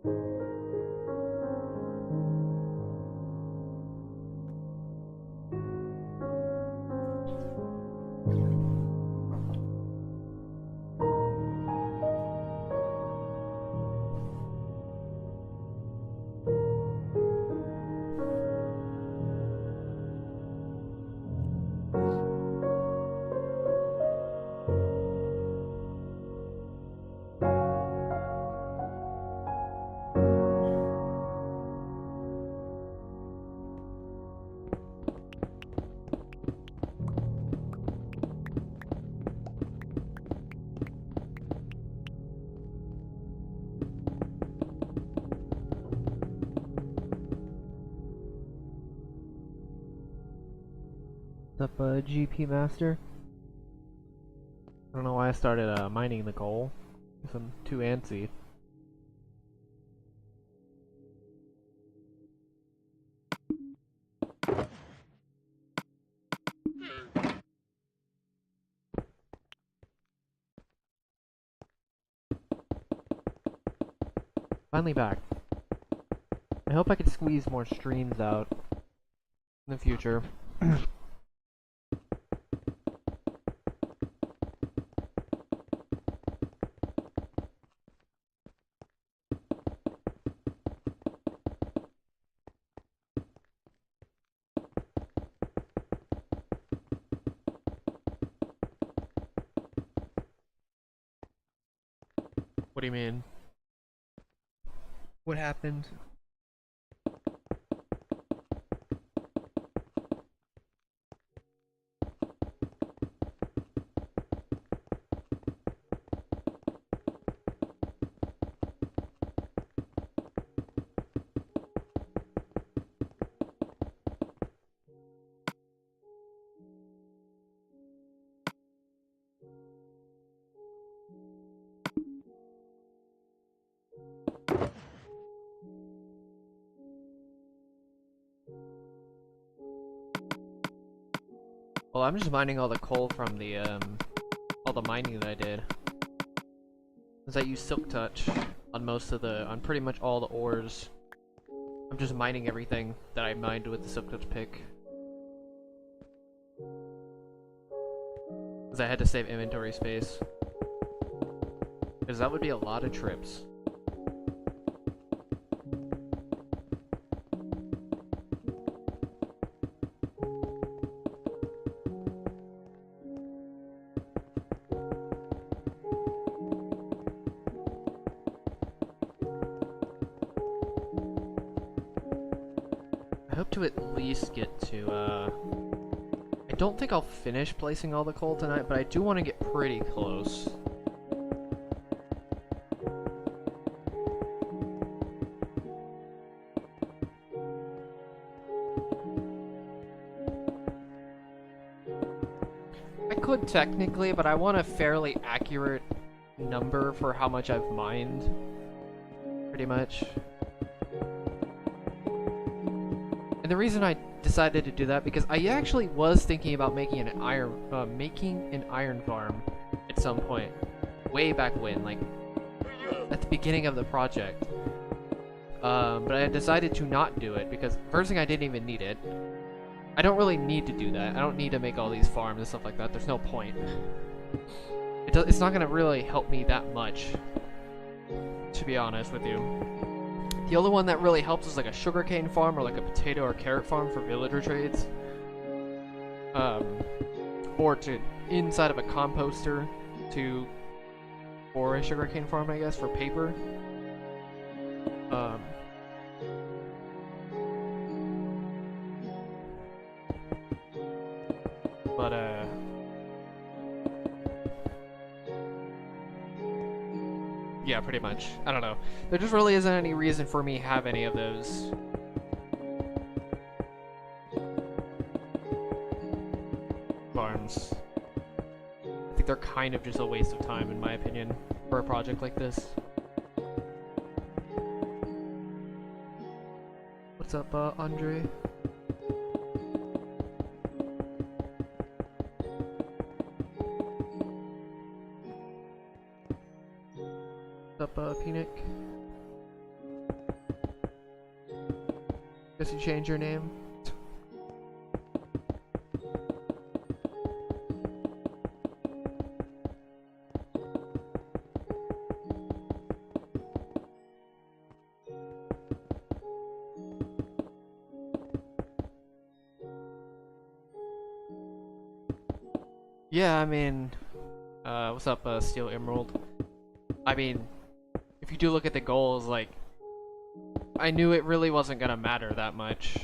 What's up, GP Master? I don't know why I started mining the coal. Guess I'm too antsy. Finally back. I hope I can squeeze more streams out in the future. What do you mean? What happened? Well, I'm just mining all the coal from the, all the mining that I did. Because I use Silk Touch on on pretty much all the ores. I'm just mining everything that I mined with the Silk Touch pick. Because I had to save inventory space. Because that would be a lot of trips. I hope to at least get to, I don't think I'll finish placing all the coal tonight, but I do want to get pretty close. I could technically, but I want a fairly accurate number for how much I've mined, pretty much. And the reason I decided to do that because I actually was thinking about making an iron farm at some point, way back when, like at the beginning of the project. But I decided to not do it because first thing, I didn't even need it. I don't really need to do that. I don't need to make all these farms and stuff like that. There's no point. It's not gonna really help me that much, to be honest with you. The only one that really helps is like a sugarcane farm or like a potato or carrot farm for villager trades. Or to inside of a composter or a sugarcane farm, I guess, for paper. Yeah, pretty much. I don't know. There just really isn't any reason for me to have any of those farms. I think they're kind of just a waste of time, in my opinion, for a project like this. What's up, Andre? What's up, Peanut? Guess you change your name. Yeah, I mean, what's up, Steel Emerald? I mean, if you do look at the goals, like, I knew it really wasn't gonna matter that much.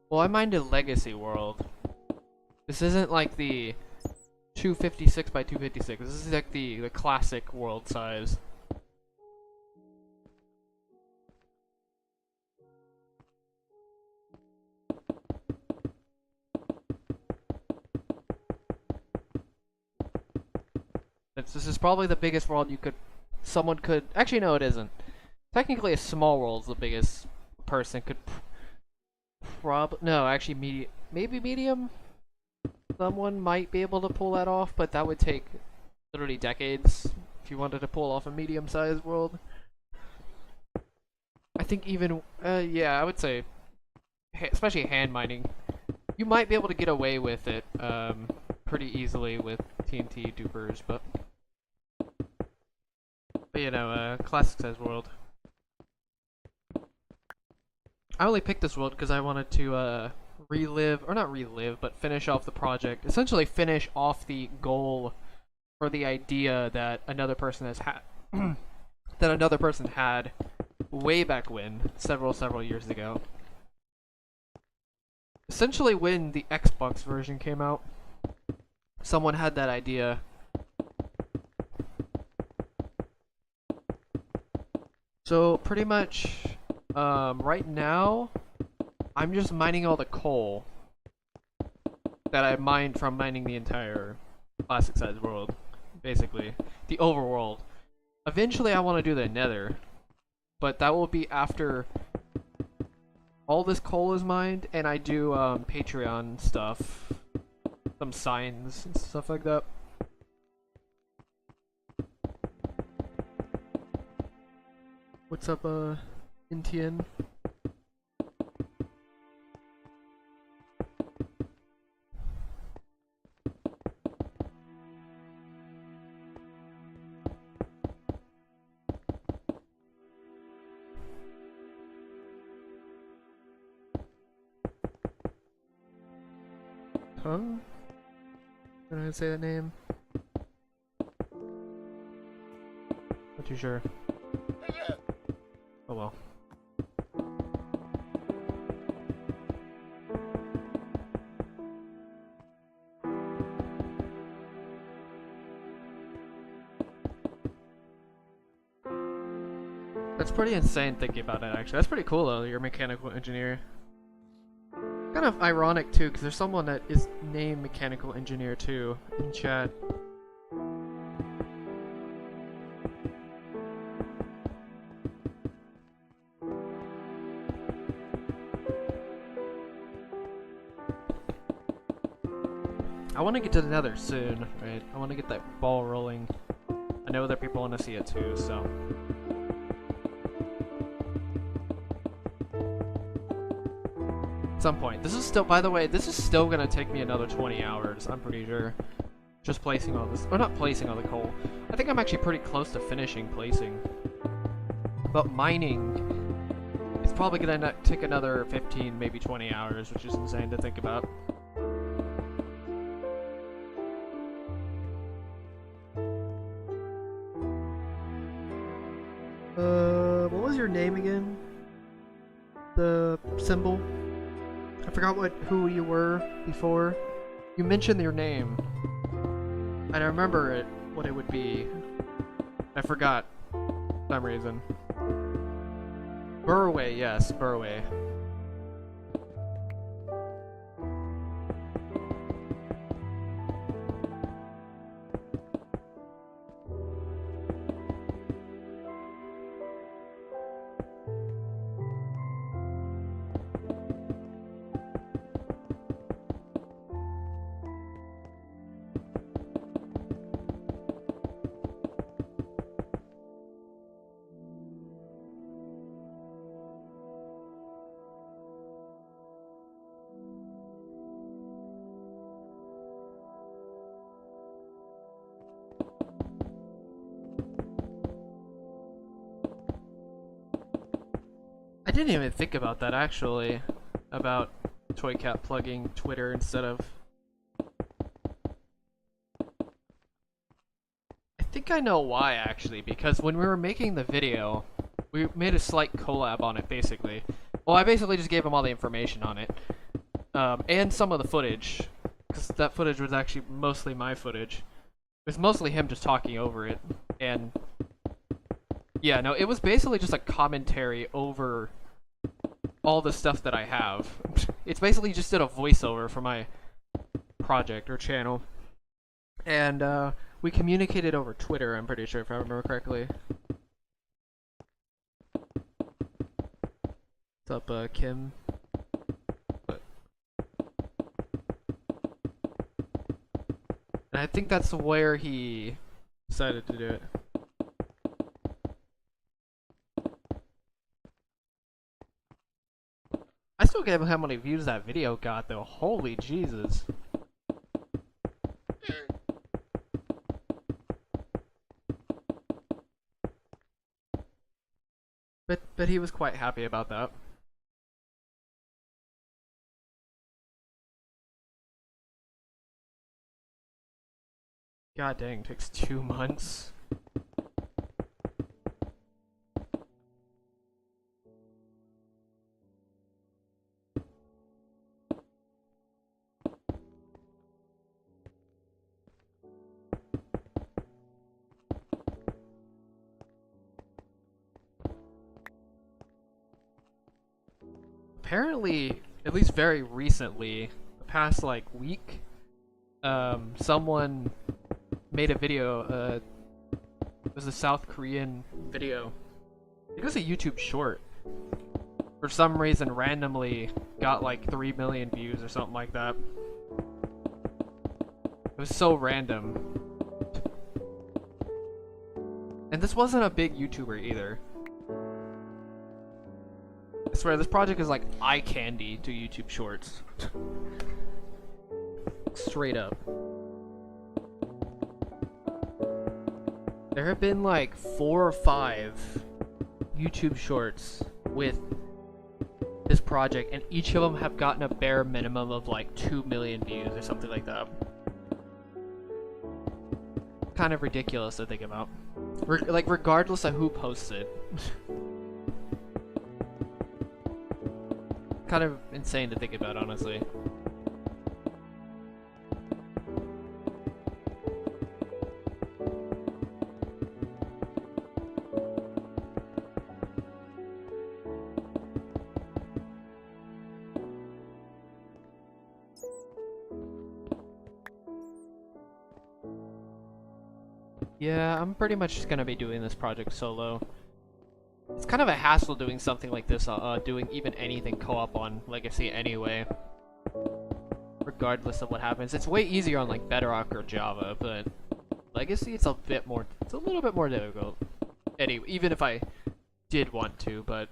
Well, I mined a legacy world. This isn't like the 256 by 256. This is like the classic world size. This is probably the biggest world someone could, actually no it isn't. Technically a small world's the biggest person could no, actually maybe medium? Someone might be able to pull that off, but that would take literally decades if you wanted to pull off a medium-sized world. I think even, yeah, I would say, especially hand mining, you might be able to get away with it pretty easily with TNT dupers, but you know, classic size world. I only picked this world because I wanted to relive, or not relive, but finish off the project. Essentially finish off the goal or the idea that another person has had that another person had way back when, several years ago. Essentially when the Xbox version came out, someone had that idea. So pretty much right now I'm just mining all the coal that I mined from mining the entire classic size world, basically the overworld. Eventually I want to do the Nether, but that will be after all this coal is mined and I do Patreon stuff, some signs and stuff like that. What's up, Intian? Tongue? Did I say that name? Not too sure. Oh well. That's pretty insane thinking about it, actually. That's pretty cool though, you're a mechanical engineer. Kind of ironic too, because there's someone that is named mechanical engineer too in chat. I want to get to the Nether soon, right? I want to get that ball rolling. I know other people want to see it too, so. At some point. This is still, by the way, this is still going to take me another 20 hours, I'm pretty sure. Just placing all this, or not placing all the coal. I think I'm actually pretty close to finishing placing. But mining is probably going to take another 15, maybe 20 hours, which is insane to think about. What was your name again? The symbol? I forgot who you were before. You mentioned your name. And I remember what it would be. I forgot. For some reason. Burway, yes, Burway. I didn't even think about that actually, about Toy Cat plugging Twitter instead of. I think I know why actually, because when we were making the video, we made a slight collab on it basically. Well, I basically just gave him all the information on it, and some of the footage, because that footage was actually mostly my footage. It was mostly him just talking over it, and yeah, no, it was basically just a commentary over all the stuff that I have. It's basically just did a voiceover for my project or channel, and we communicated over Twitter, I'm pretty sure, if I remember correctly. What's up, Kim? But... and I think that's where he decided to do it. I still can't believe how many views that video got, though. Holy Jesus. But he was quite happy about that. God dang, takes 2 months. Apparently, at least very recently, the past like week, someone made a video, it was a South Korean video. It was a YouTube short. For some reason, randomly got like 3 million views or something like that. It was so random. And this wasn't a big YouTuber either. I swear, this project is like eye candy to YouTube Shorts. Straight up. There have been like 4 or 5 YouTube Shorts with this project, and each of them have gotten a bare minimum of like 2 million views or something like that. Kind of ridiculous to think about. Like, regardless of who posts it. Kind of insane to think about, honestly. Yeah, I'm pretty much just gonna be doing this project solo. It's kind of a hassle doing something like this, doing even anything co-op on Legacy anyway. Regardless of what happens. It's way easier on like Bedrock or Java, but Legacy it's a little bit more difficult. Anyway, even if I did want to, but...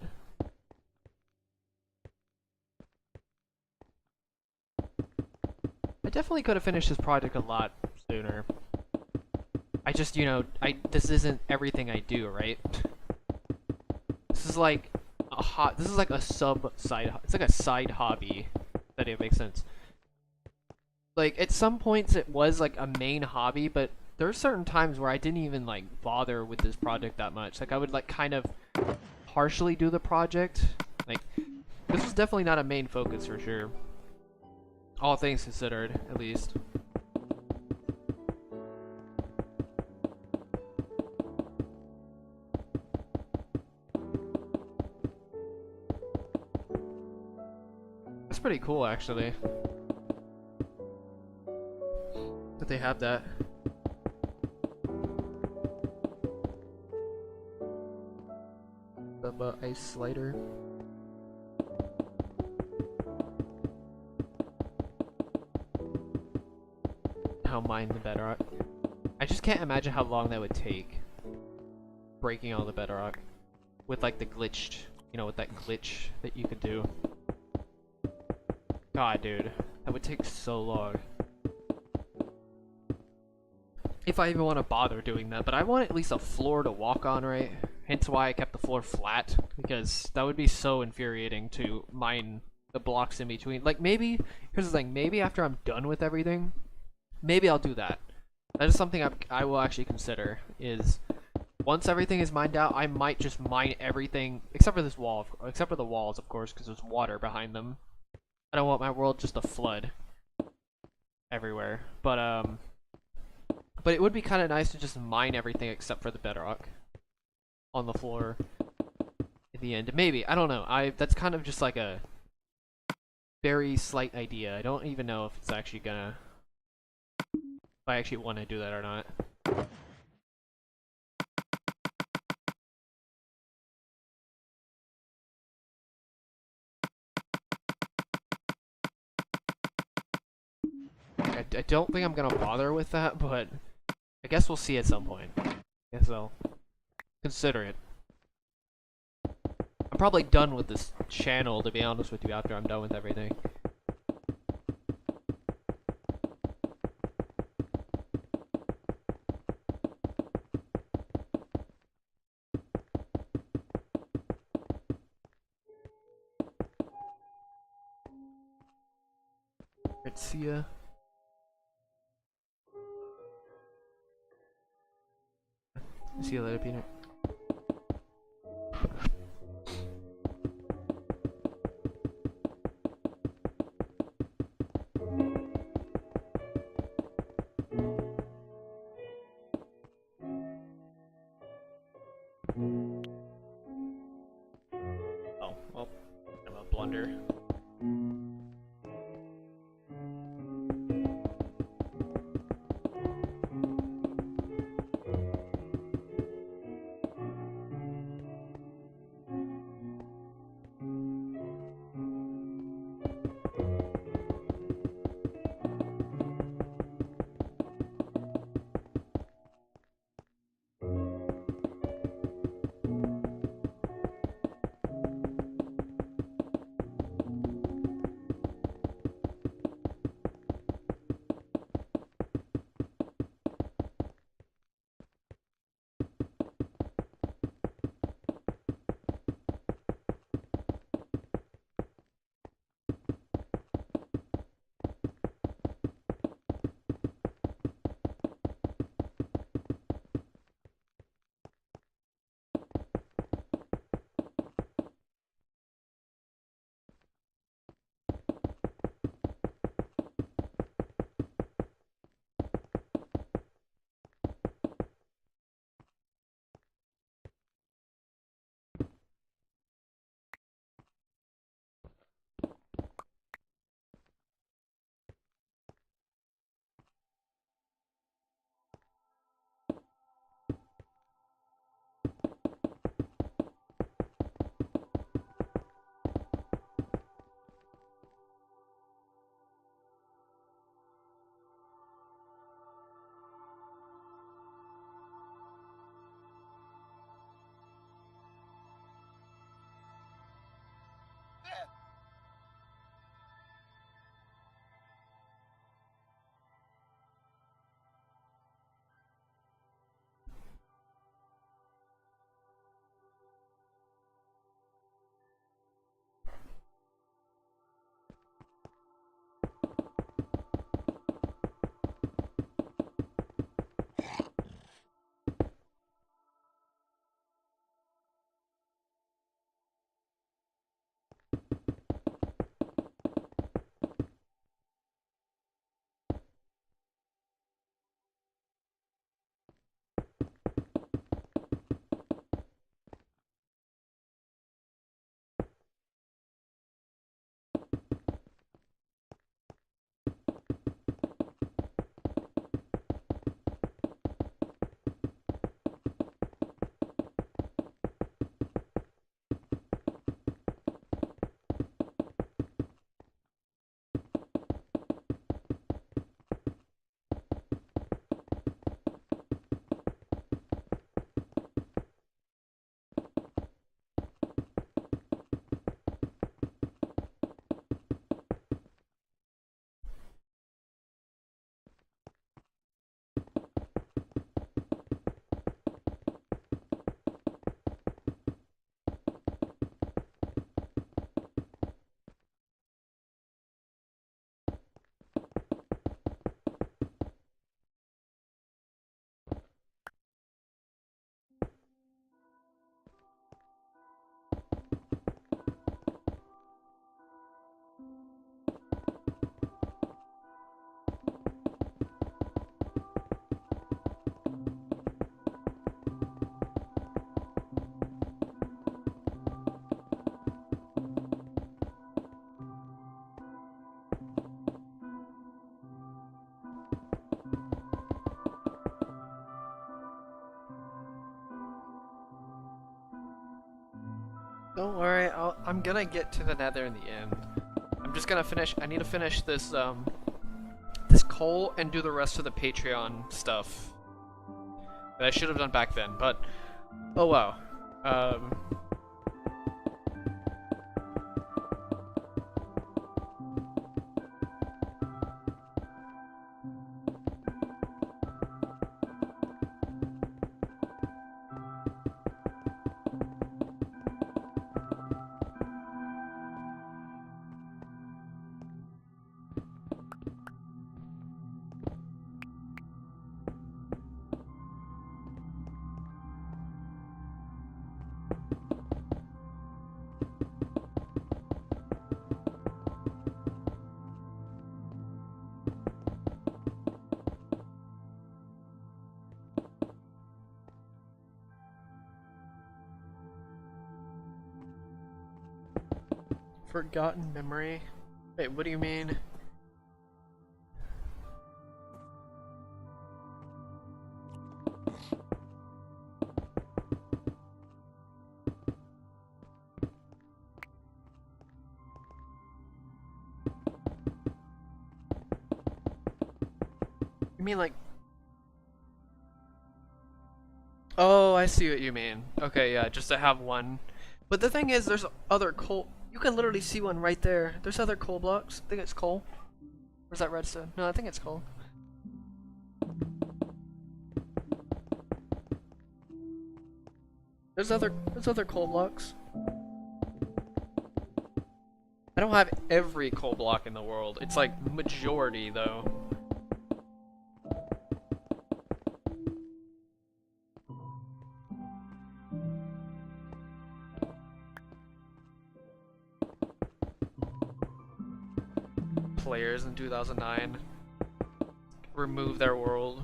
I definitely could have finished this project a lot sooner. I just, you know, this isn't everything I do, right? This is like this is like a side, it's like a side hobby. That it makes sense. Like at some points it was like a main hobby, but there are certain times where I didn't even like bother with this project that much. Like I would like kind of partially do the project. Like this was definitely not a main focus for sure. All things considered, at least. That's pretty cool, actually. That they have that. The ice slider. How mine the bedrock. I just can't imagine how long that would take. Breaking all the bedrock. With like the glitched, you know, with that glitch that you could do. God, dude. That would take so long. If I even want to bother doing that, but I want at least a floor to walk on, right? Hence why I kept the floor flat, because that would be so infuriating to mine the blocks in between. Like, maybe, here's the thing, maybe after I'm done with everything, maybe I'll do that. That is something I will actually consider, is once everything is mined out, I might just mine everything, except for this wall, except for the walls, of course, because there's water behind them. I don't want my world just to flood everywhere. But it would be kind of nice to just mine everything except for the bedrock on the floor at the end. Maybe, I don't know. That's kind of just like a very slight idea. I don't even know if it's actually gonna, if I actually want to do that or not. I don't think I'm gonna bother with that, but I guess we'll see at some point. Guess I'll consider it. I'm probably done with this channel, to be honest with you, after I'm done with everything. Let's see ya. See you later, Peanut. Oh, well, I'm a blunder. Don't worry, I'm gonna get to the Nether in the end. I'm just gonna finish. I need to finish this this coal and do the rest of the Patreon stuff that I should have done back then. But oh wow. Forgotten memory? Wait, what do you mean? You mean like... Oh, I see what you mean. Okay, yeah, just to have one. But the thing is, there's other coal... You can literally see one right there. There's other coal blocks. I think it's coal. Or is that redstone? No, I think it's coal. There's other coal blocks. I don't have every coal block in the world. It's like majority though. Players in 2009 remove their world.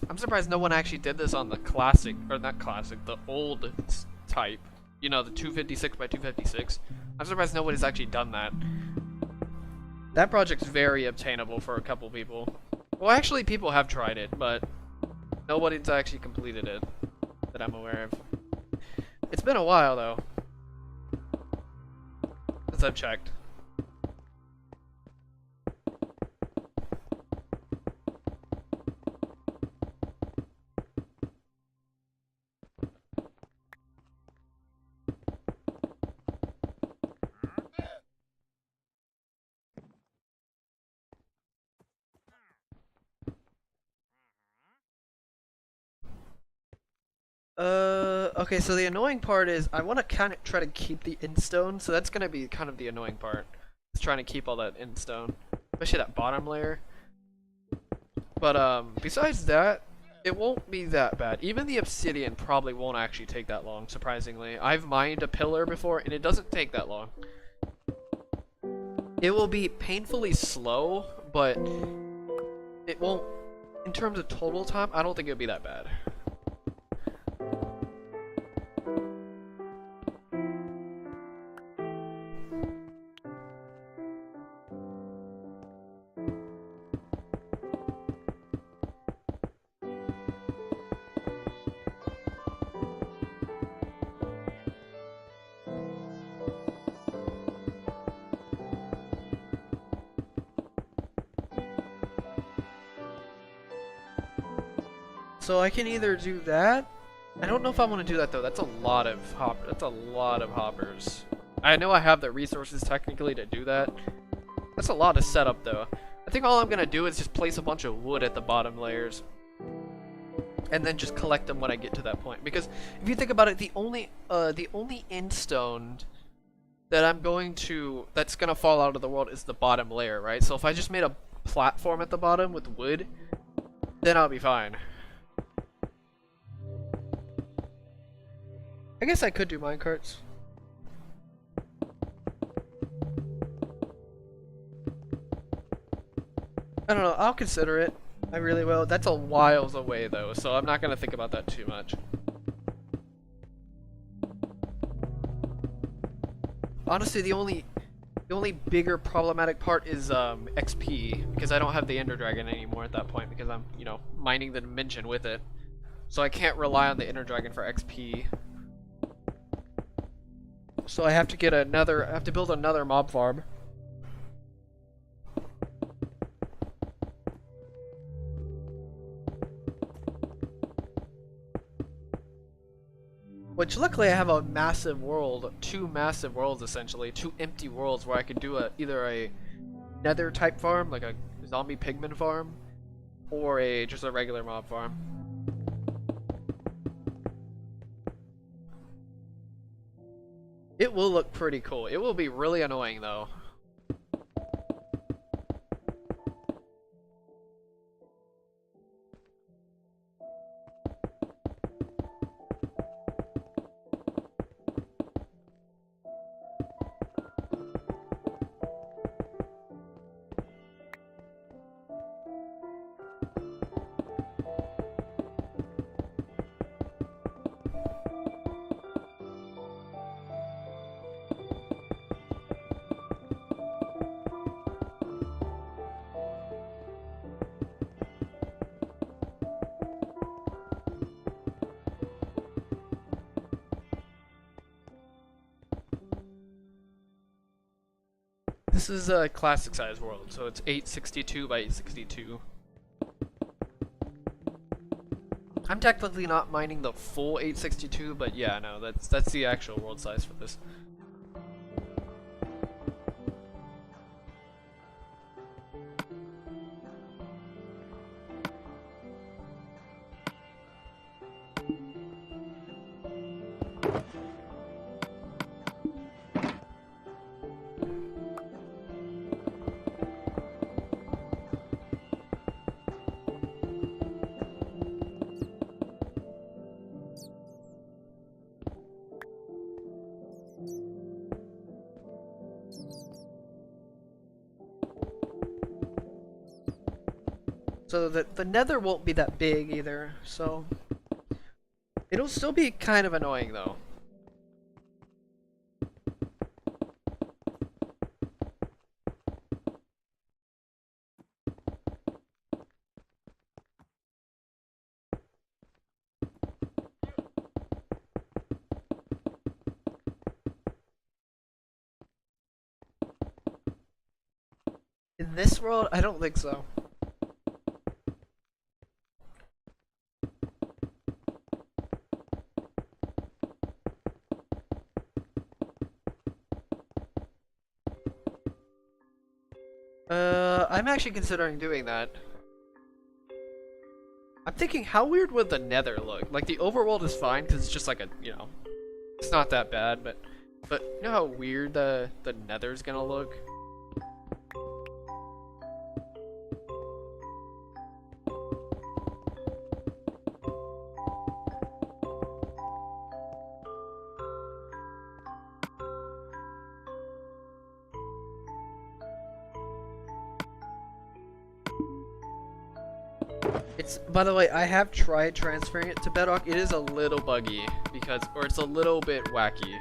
I'm surprised no one actually did this on the classic, or not classic, the old type. You know, the 256 by 256. I'm surprised nobody's actually done that. That project's very obtainable for a couple people. Well, actually, people have tried it, but nobody's actually completed it that I'm aware of. It's been a while, though, since I've checked. Okay, so the annoying part is I want to kind of try to keep the endstone, so that's going to be kind of the annoying part. Is trying to keep all that endstone, especially that bottom layer. But besides that, it won't be that bad. Even the obsidian probably won't actually take that long, surprisingly. I've mined a pillar before, and it doesn't take that long. It will be painfully slow, but it won't, in terms of total time, I don't think it'll be that bad. So I can either do that. I don't know if I want to do that though. That's a lot of hoppers. I know I have the resources technically to do that. That's a lot of setup though. I think all I'm gonna do is just place a bunch of wood at the bottom layers, and then just collect them when I get to that point. Because if you think about it, the only endstone that that's gonna fall out of the world is the bottom layer, right? So if I just made a platform at the bottom with wood, then I'll be fine. I guess I could do minecarts. I don't know, I'll consider it. I really will. That's a whiles away though, so I'm not gonna think about that too much. Honestly, the only bigger problematic part is XP, because I don't have the Ender Dragon anymore at that point, because I'm, you know, mining the dimension with it. So I can't rely on the Inner Dragon for XP. So I have to get another, I have to build another mob farm. Which luckily I have a massive world, two massive worlds essentially, two empty worlds where I could do either a Nether type farm, like a zombie pigman farm, or just a regular mob farm. It will look pretty cool. It will be really annoying though. This is a classic size world, so it's 862 by 862. I'm technically not mining the full 862, but yeah, no, that's the actual world size for this. So the Nether won't be that big either, so it'll still be kind of annoying though. In this world, I don't think so. I'm actually considering doing that. I'm thinking, how weird would the Nether look? Like, the overworld is fine, because it's just like a, you know, it's not that bad, but you know how weird the Nether's gonna look? By the way, I have tried transferring it to Bedrock. It is a little buggy or it's a little bit wacky.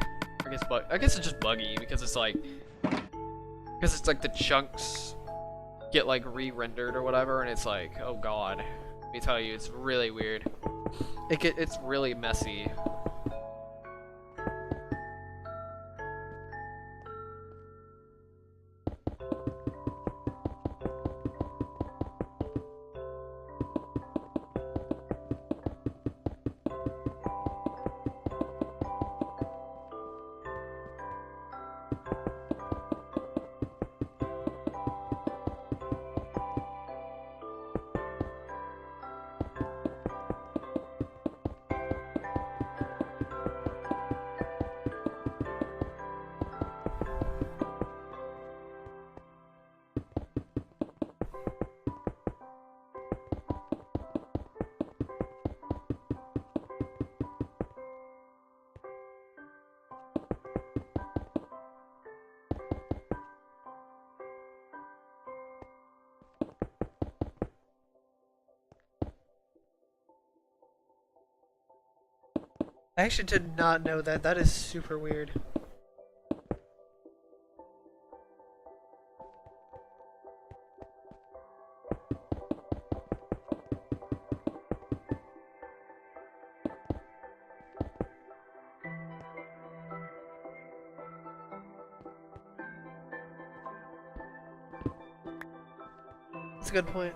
I guess it's just buggy because it's like the chunks get like re-rendered or whatever, and it's like, oh god, let me tell you, it's really weird. It's really messy. I actually did not know that. That is super weird. a good point.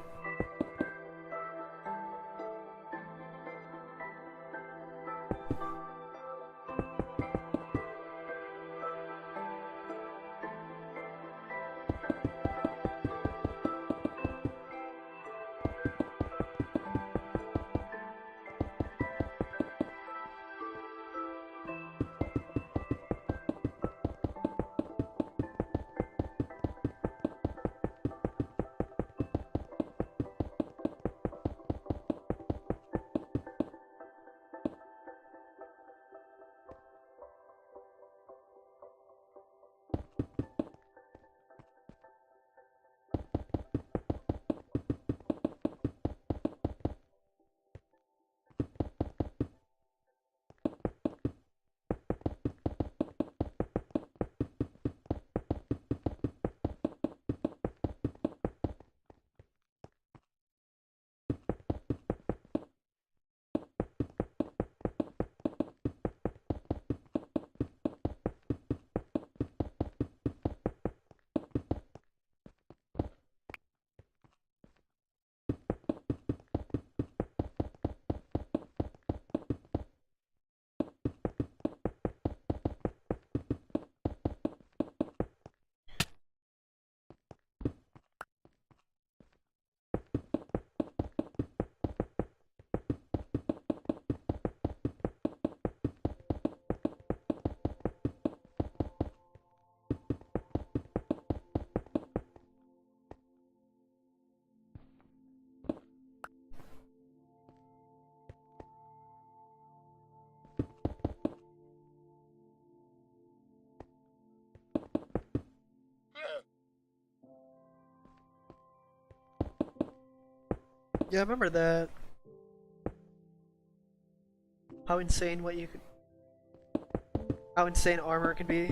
Yeah, I remember that. How insane how insane armor can be.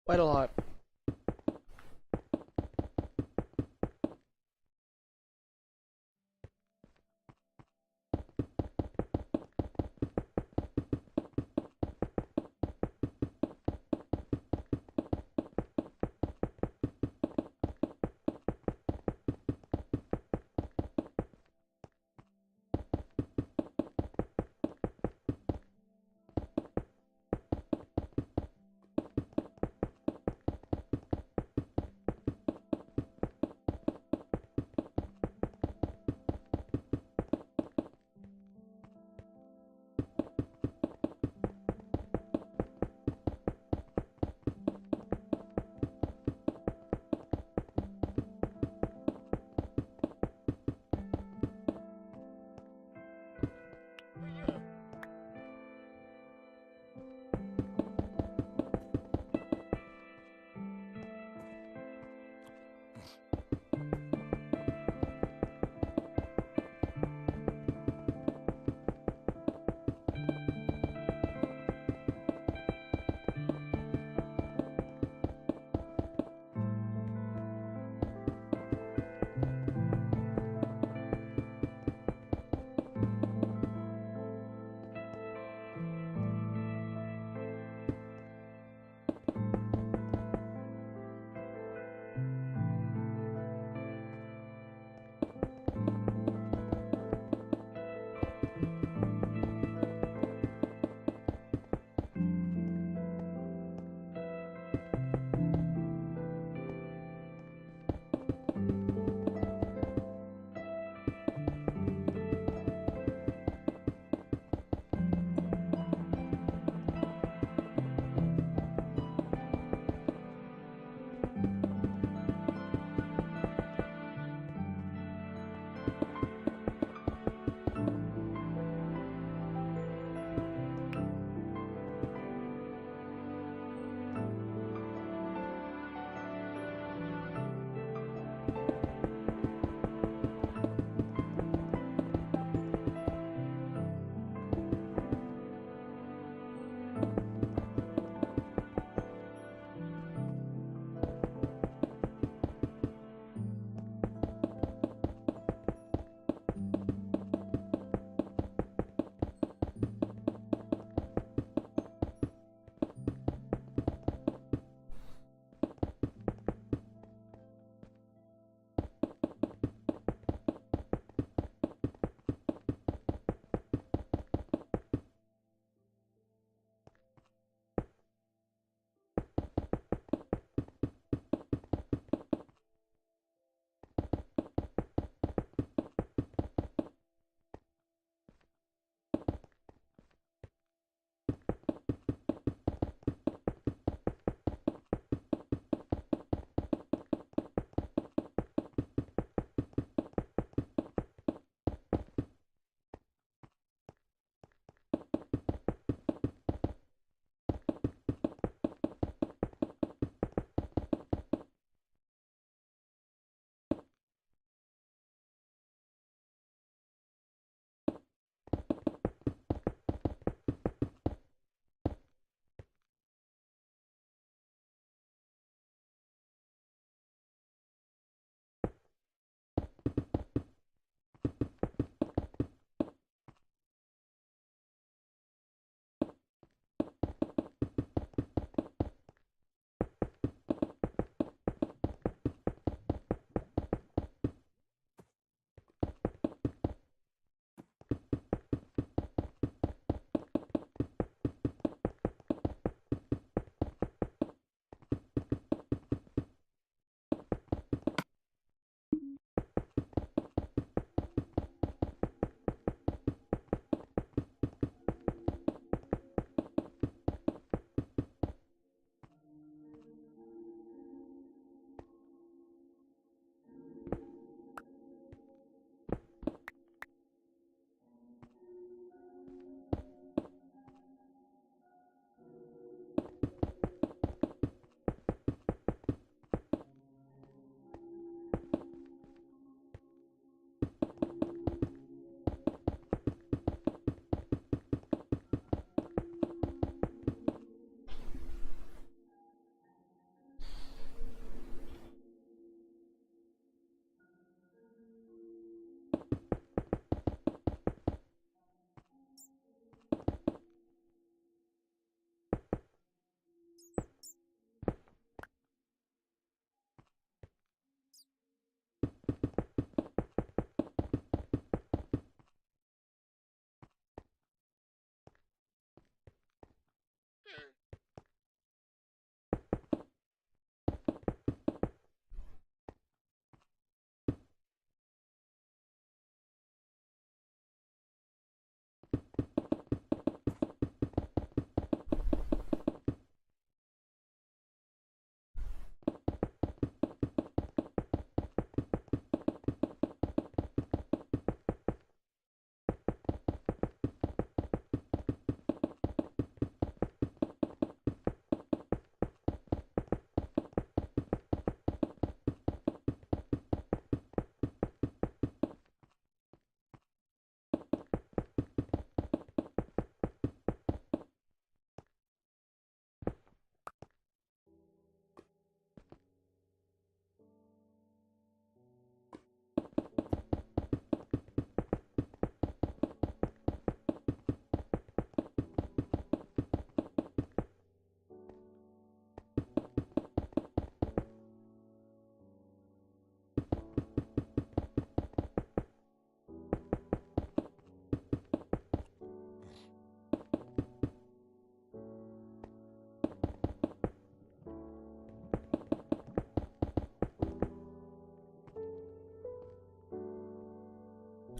Quite a lot.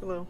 Hello.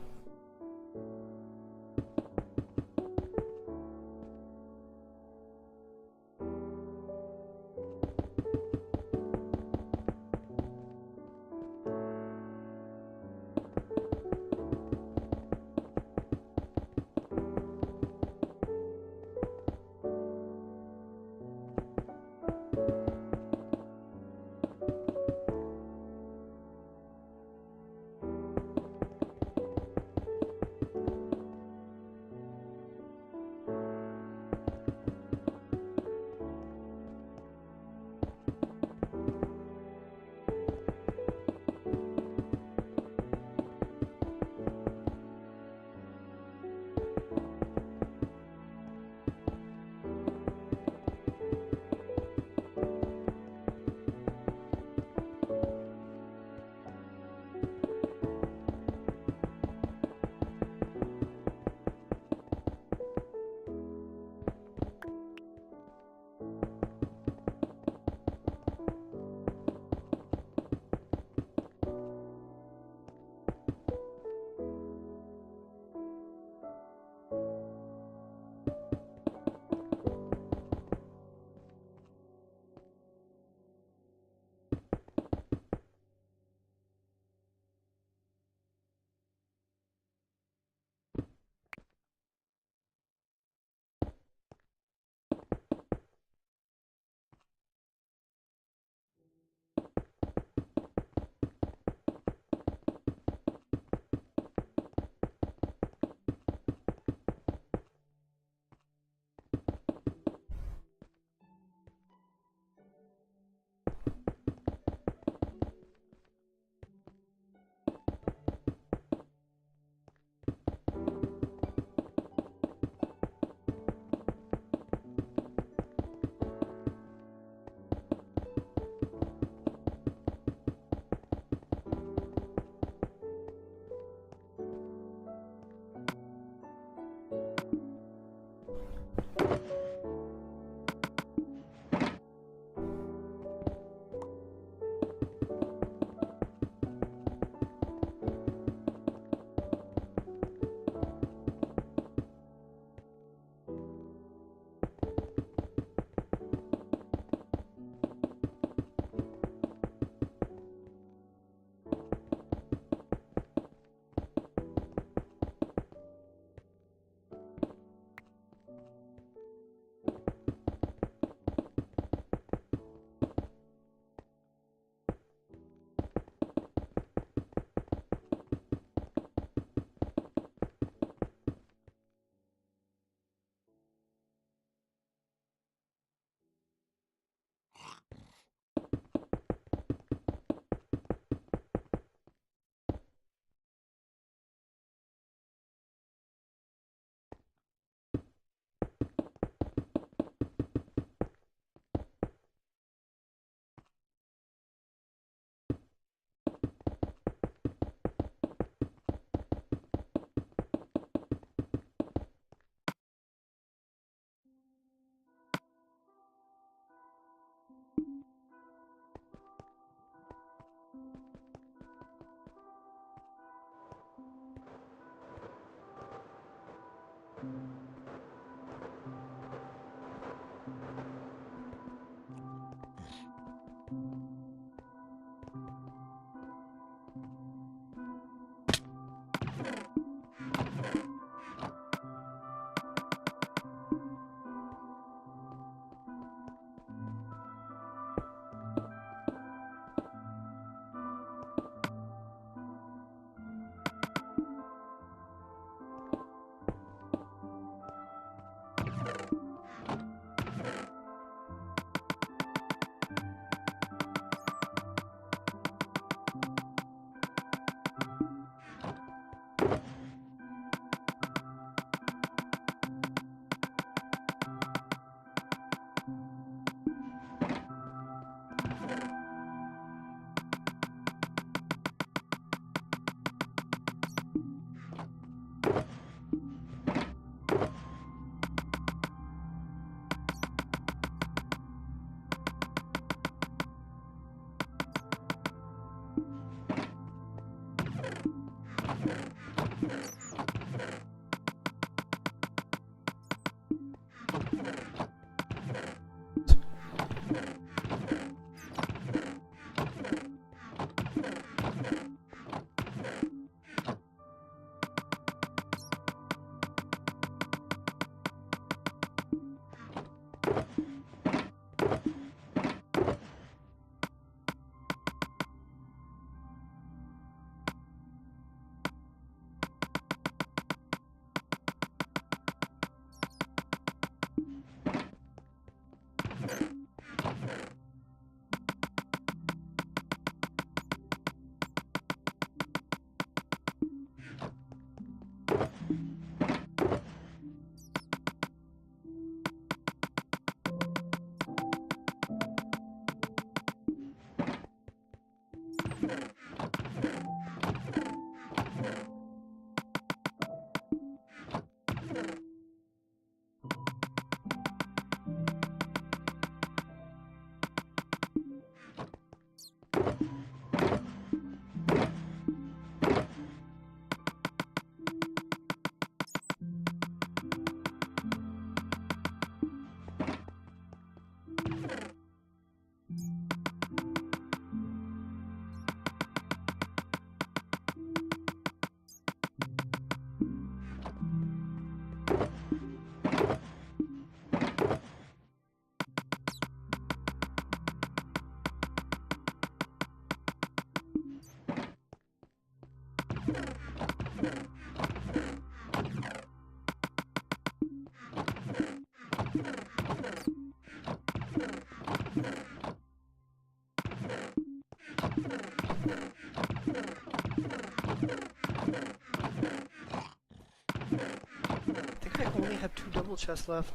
I think I only have 2 double chests left.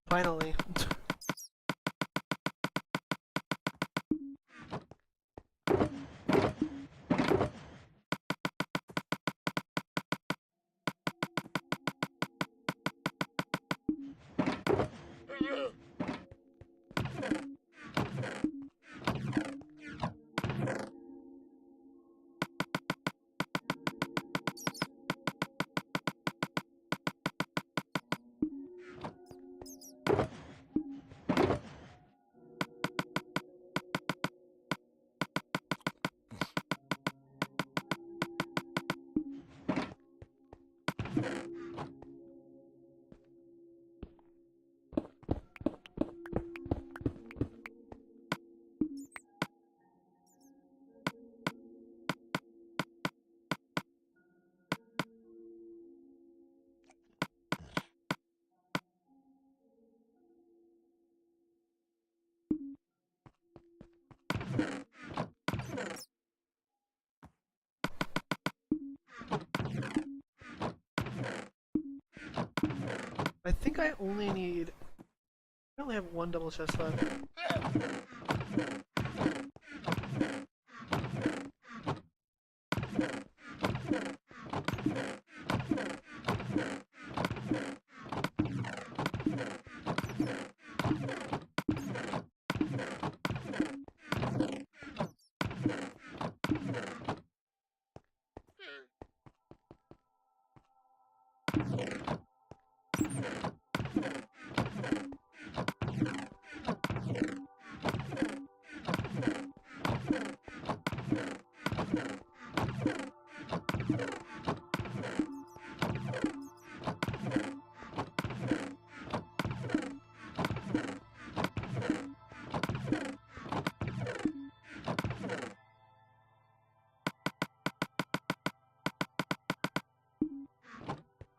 Finally. I think I only need... I only have 1 double chest left.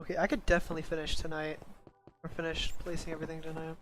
Okay, I could definitely finish tonight. Or finish placing everything tonight.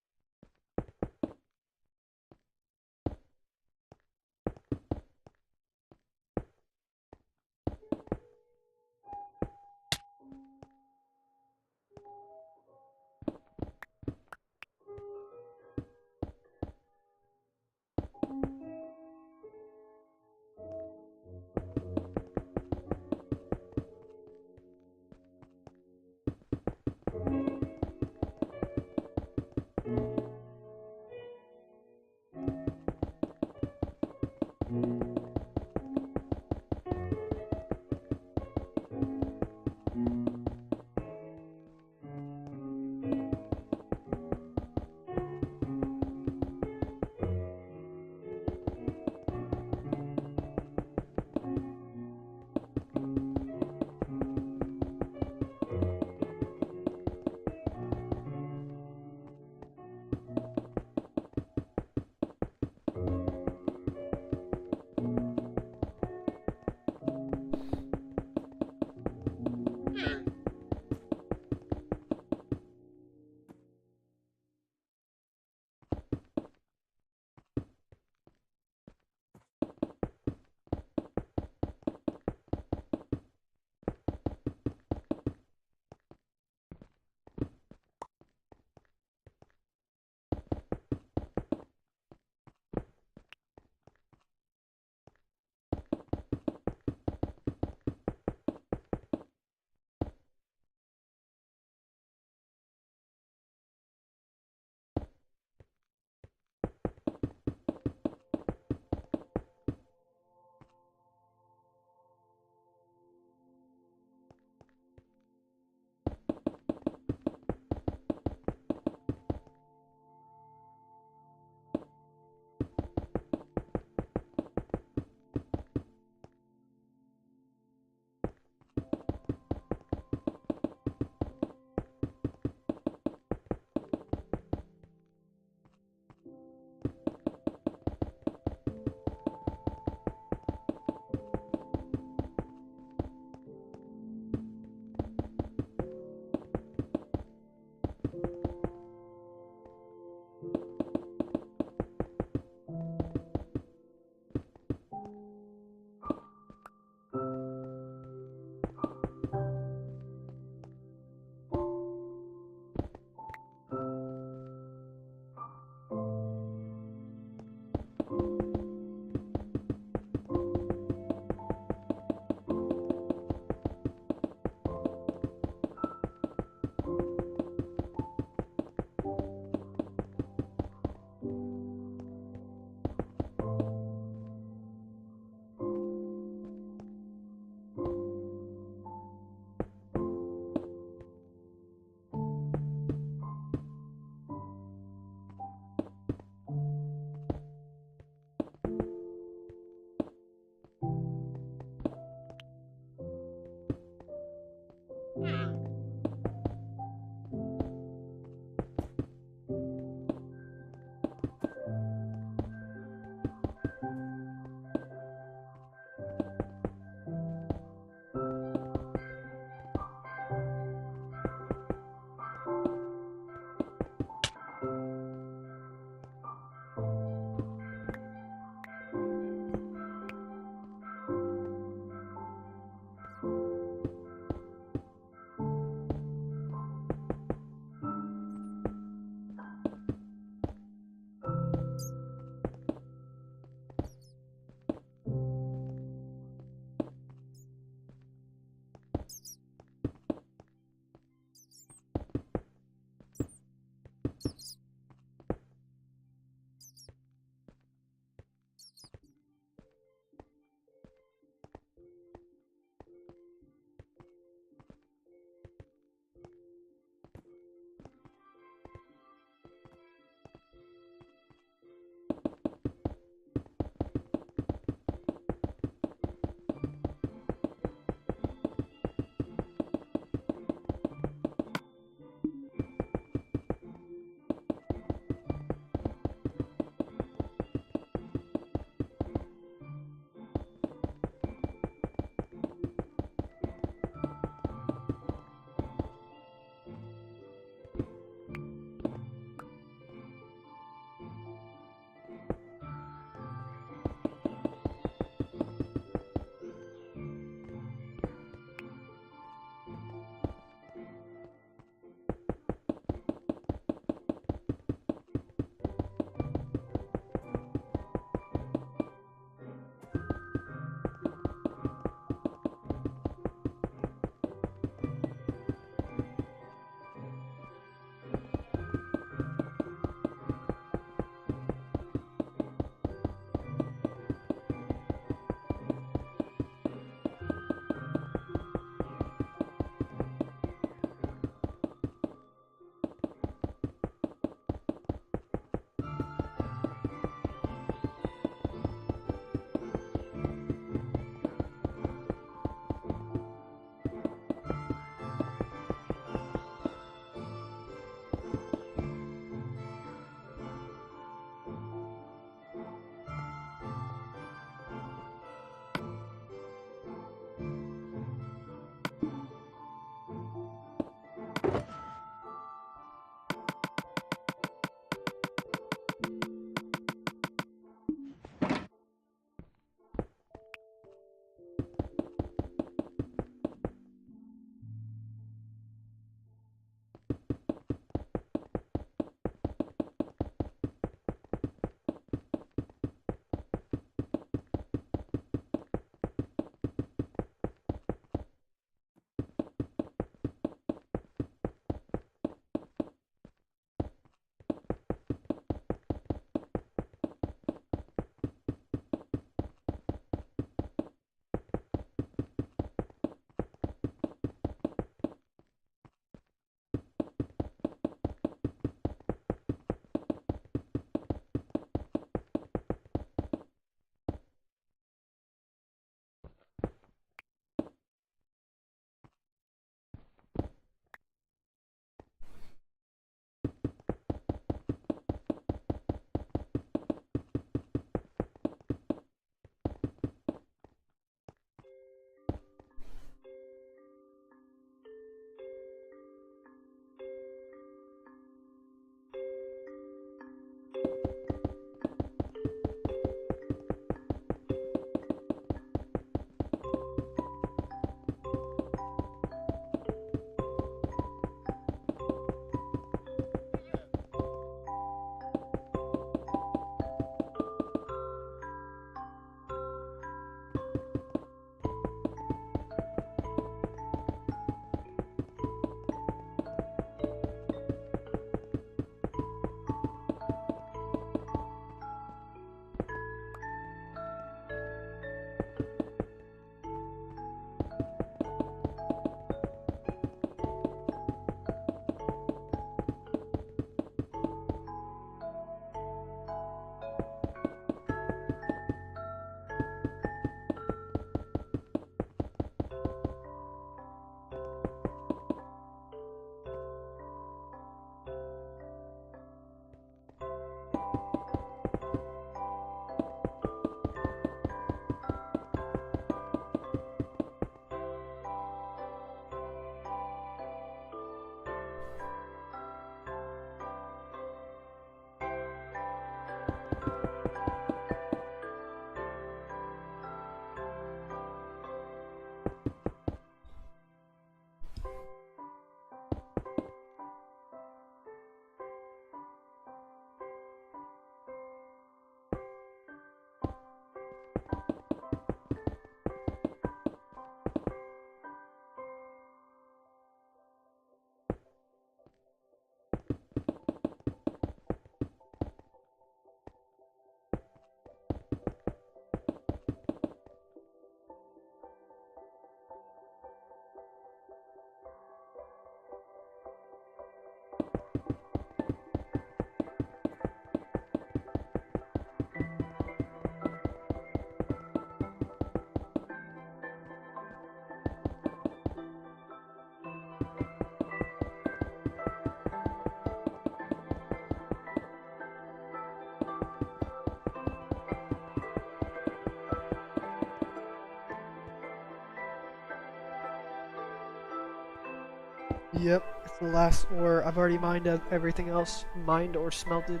Yep, it's the last ore. I've already mined everything else, mined or smelted.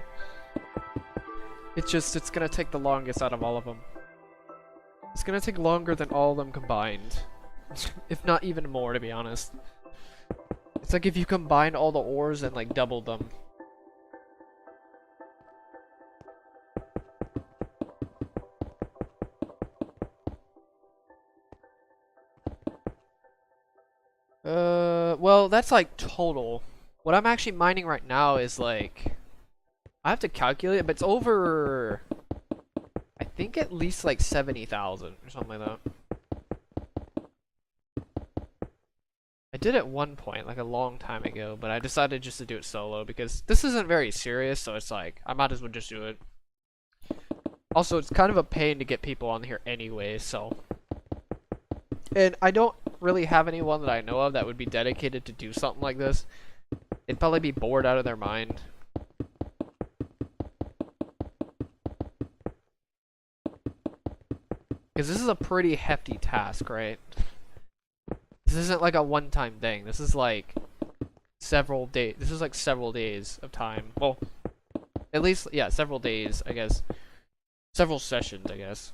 It's gonna take the longest out of all of them. It's gonna take longer than all of them combined. If not even more, to be honest. It's like if you combine all the ores and like double them. Well, that's like total. What I'm actually mining right now is like, I have to calculate it, but it's over, I think at least like 70,000 or something like that. I did at one point, like a long time ago, but I decided just to do it solo because this isn't very serious, so it's like, I might as well just do it. Also, it's kind of a pain to get people on here anyway, so. And I don't really have anyone that I know of that would be dedicated to do something like this. They'd probably be bored out of their mind. Because this is a pretty hefty task, right? This isn't like a one-time thing. This is like several days. This is like several days of time. Well, at least, yeah, several days, I guess. Several sessions, I guess.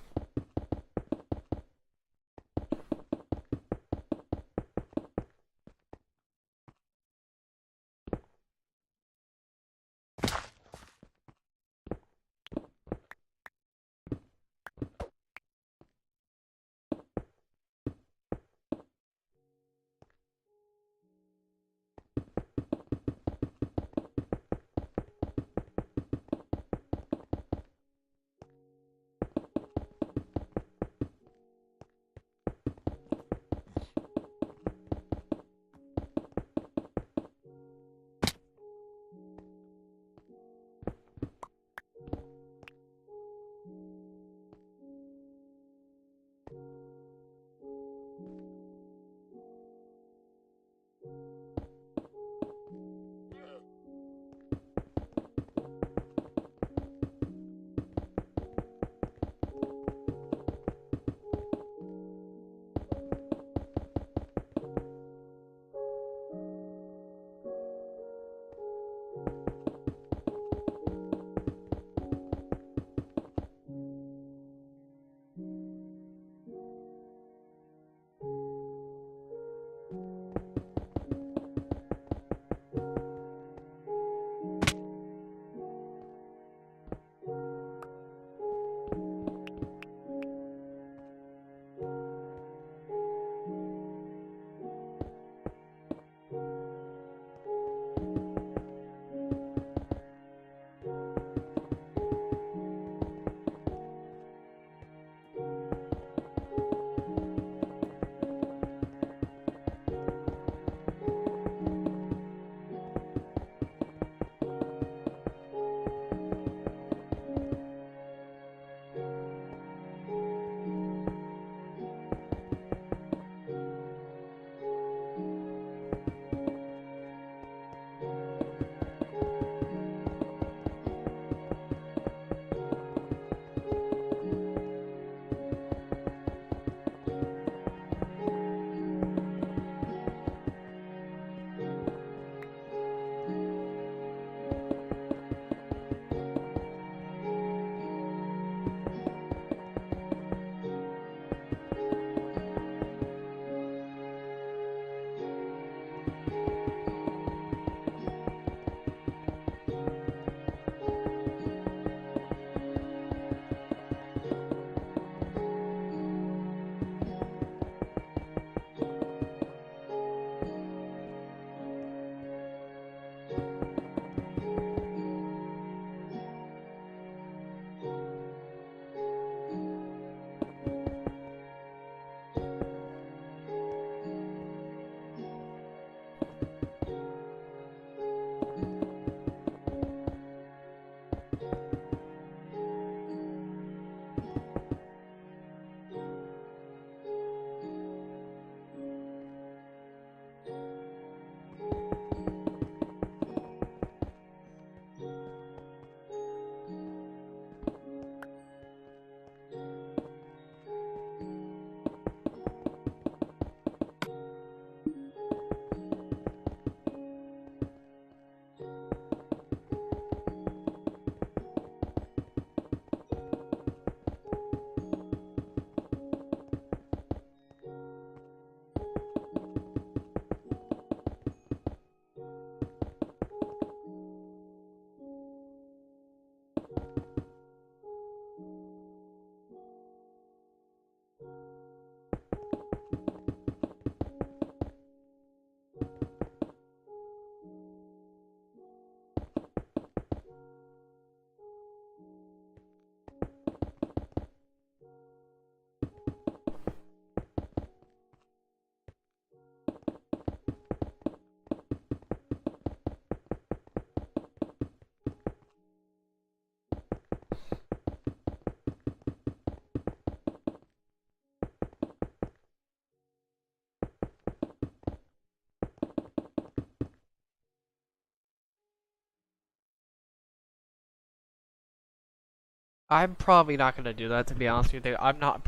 I'm probably not gonna do that, to be honest with you. I'm not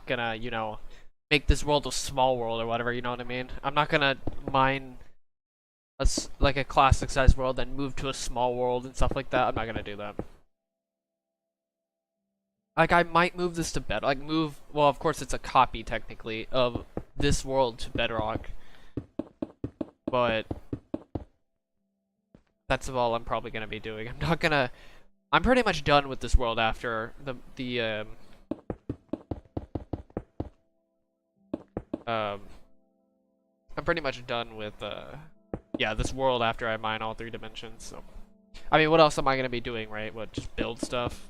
gonna, make this world a small world or whatever, you know what I mean? I'm not gonna mine like a classic sized world and move to a small world and stuff like that. I'm not gonna do that. Like, I might move this to Bedrock. Well, of course it's a copy technically of this world to Bedrock. But that's all I'm probably gonna be doing. I'm pretty much done with this world after um I'm pretty much done with yeah, this world after I mine all 3 dimensions. So I mean, what else am I gonna be doing, right? What, just build stuff?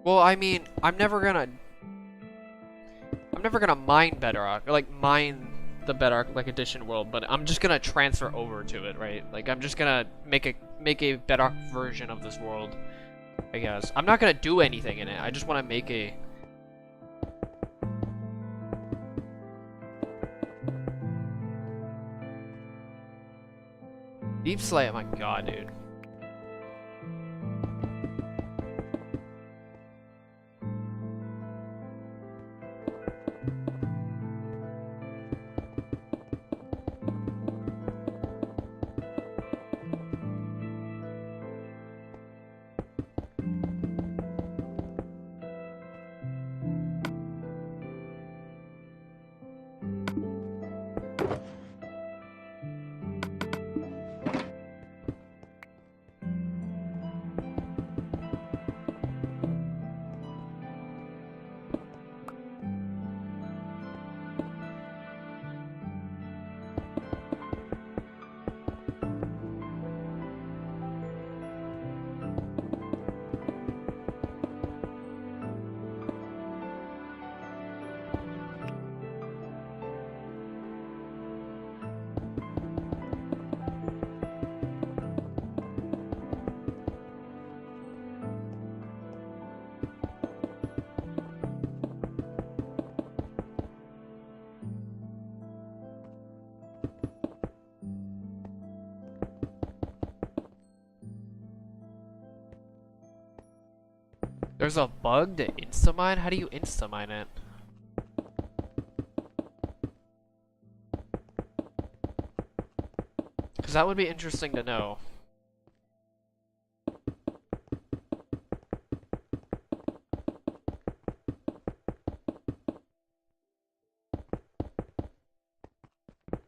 Well, I mean, I'm never gonna mine Bedrock, or like mine the Bedrock like edition world, but I'm just gonna transfer over to it, right? Like, I'm just gonna make a Bedrock version of this world, I guess. I'm not gonna do anything in it. I just want to make a Deep Slate. Oh my god, dude. There's a bug to insta-mine? How do you insta-mine it? Because that would be interesting to know.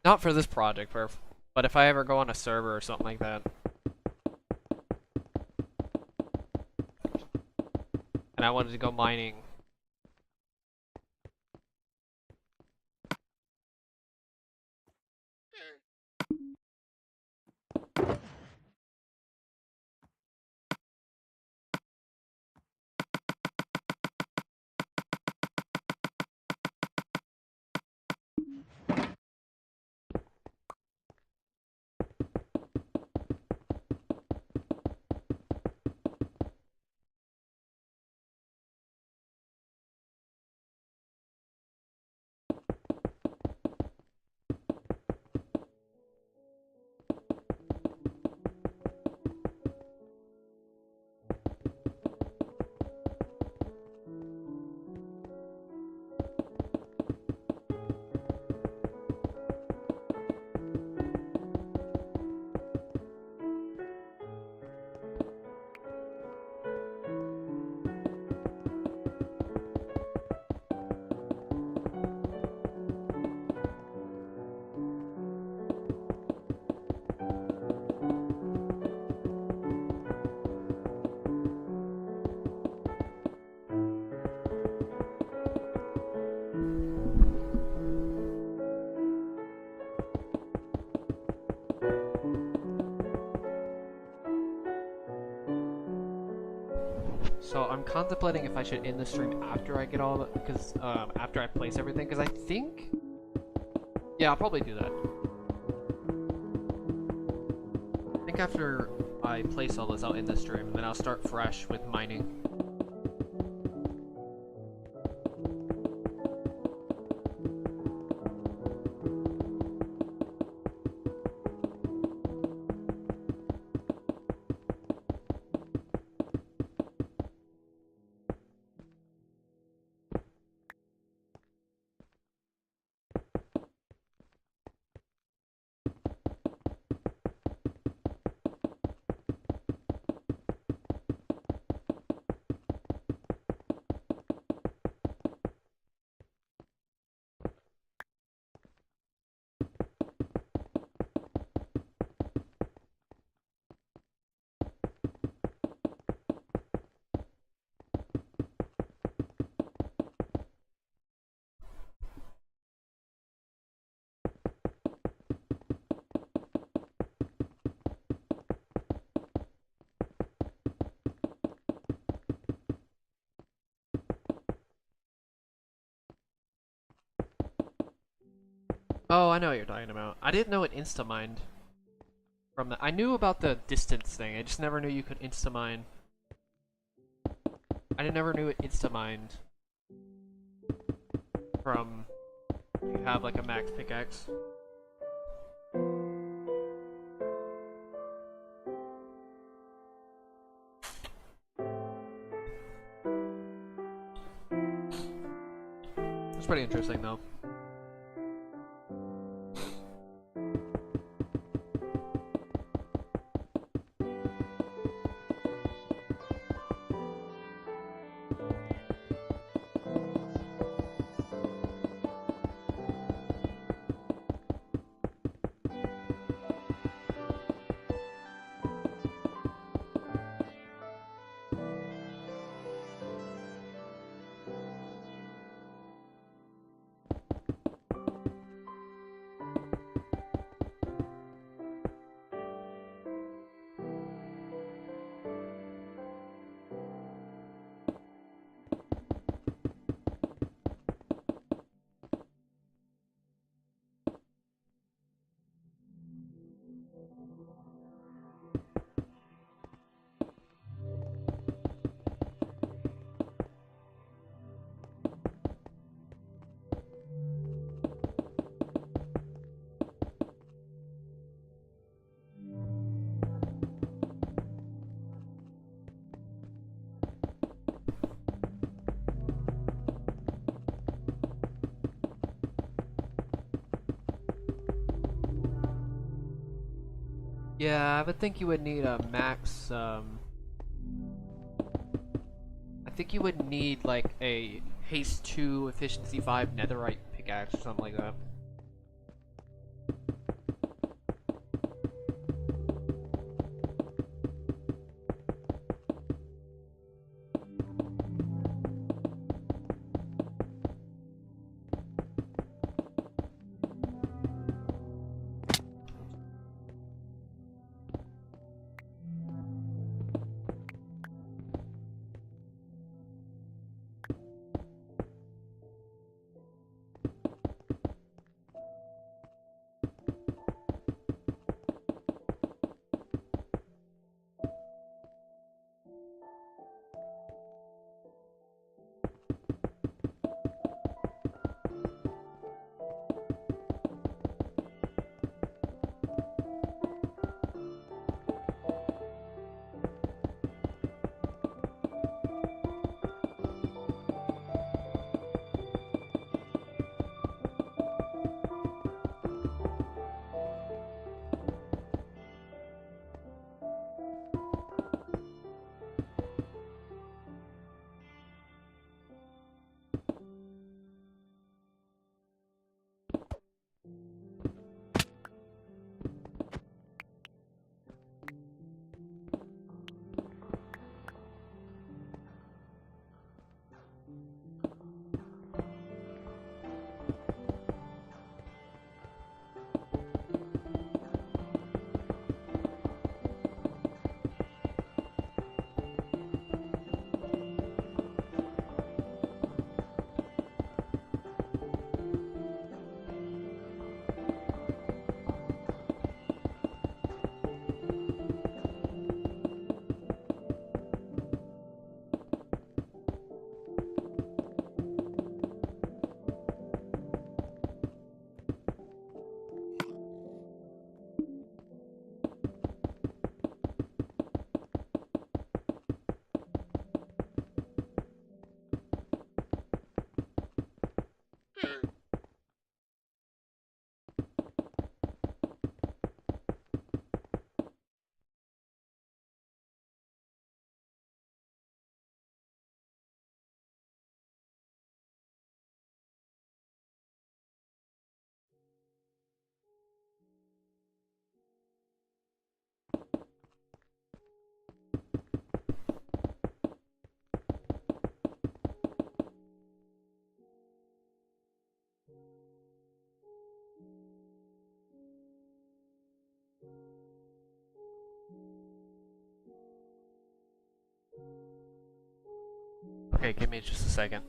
Not for this project, but if I ever go on a server or something like that. And I wanted to go mining. So I'm contemplating if I should end the stream after I get all the, because after I place everything, because I think, yeah, I'll probably do that. I think after I place all this, I'll end the stream, and then I'll start fresh with mining. Oh, I know what you're talking about. I didn't know it insta-mined from the— I knew about the distance thing, I just never knew you could insta-mine. Never knew it insta-mined from you have like a max pickaxe. It's pretty interesting though. Yeah, I would think you would need a max, I think you would need like a haste 2, efficiency 5 netherite pickaxe or something like that. Okay, give me just a second.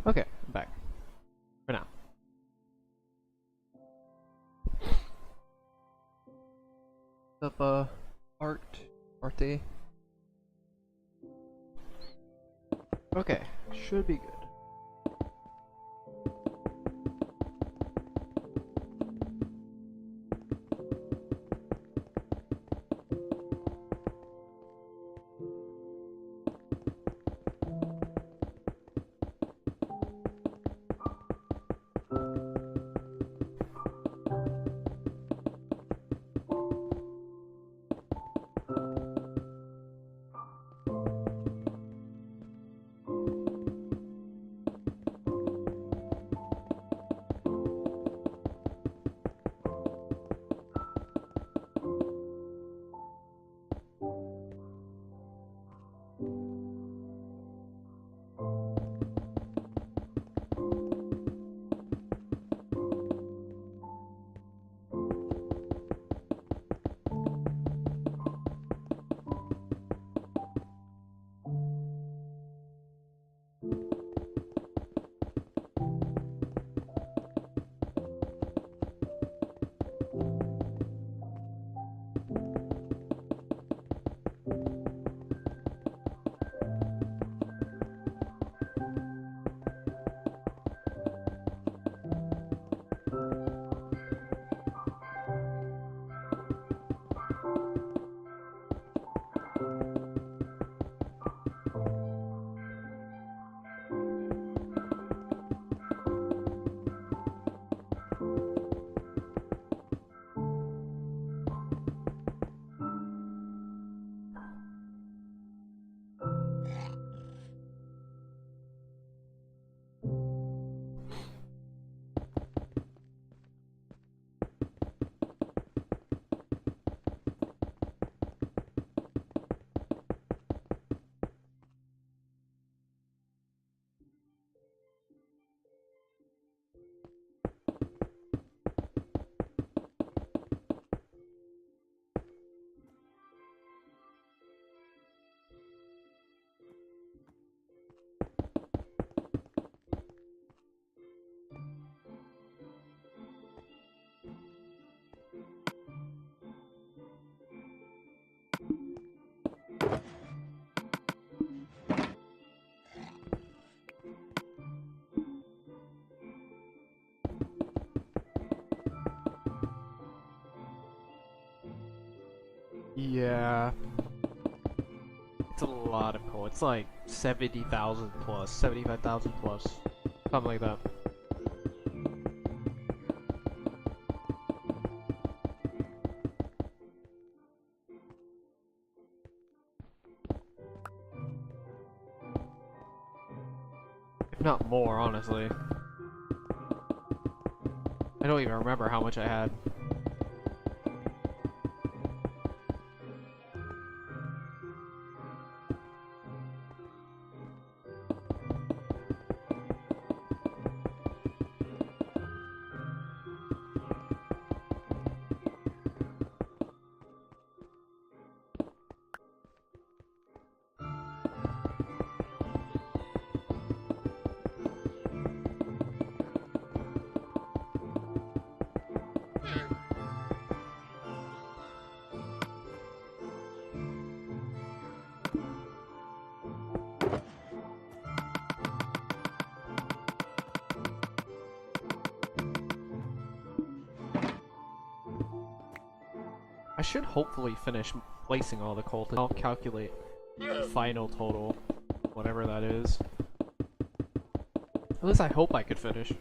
Okay, I'm back. For now. What's up, Arte? Okay, should be good. Yeah. It's a lot of coal. It's like 70,000 plus, 75,000 plus. Something like that. If not more, honestly. I don't even remember how much I had. I should hopefully finish placing all the coal. I'll calculate the final total, whatever that is. At least I hope I could finish.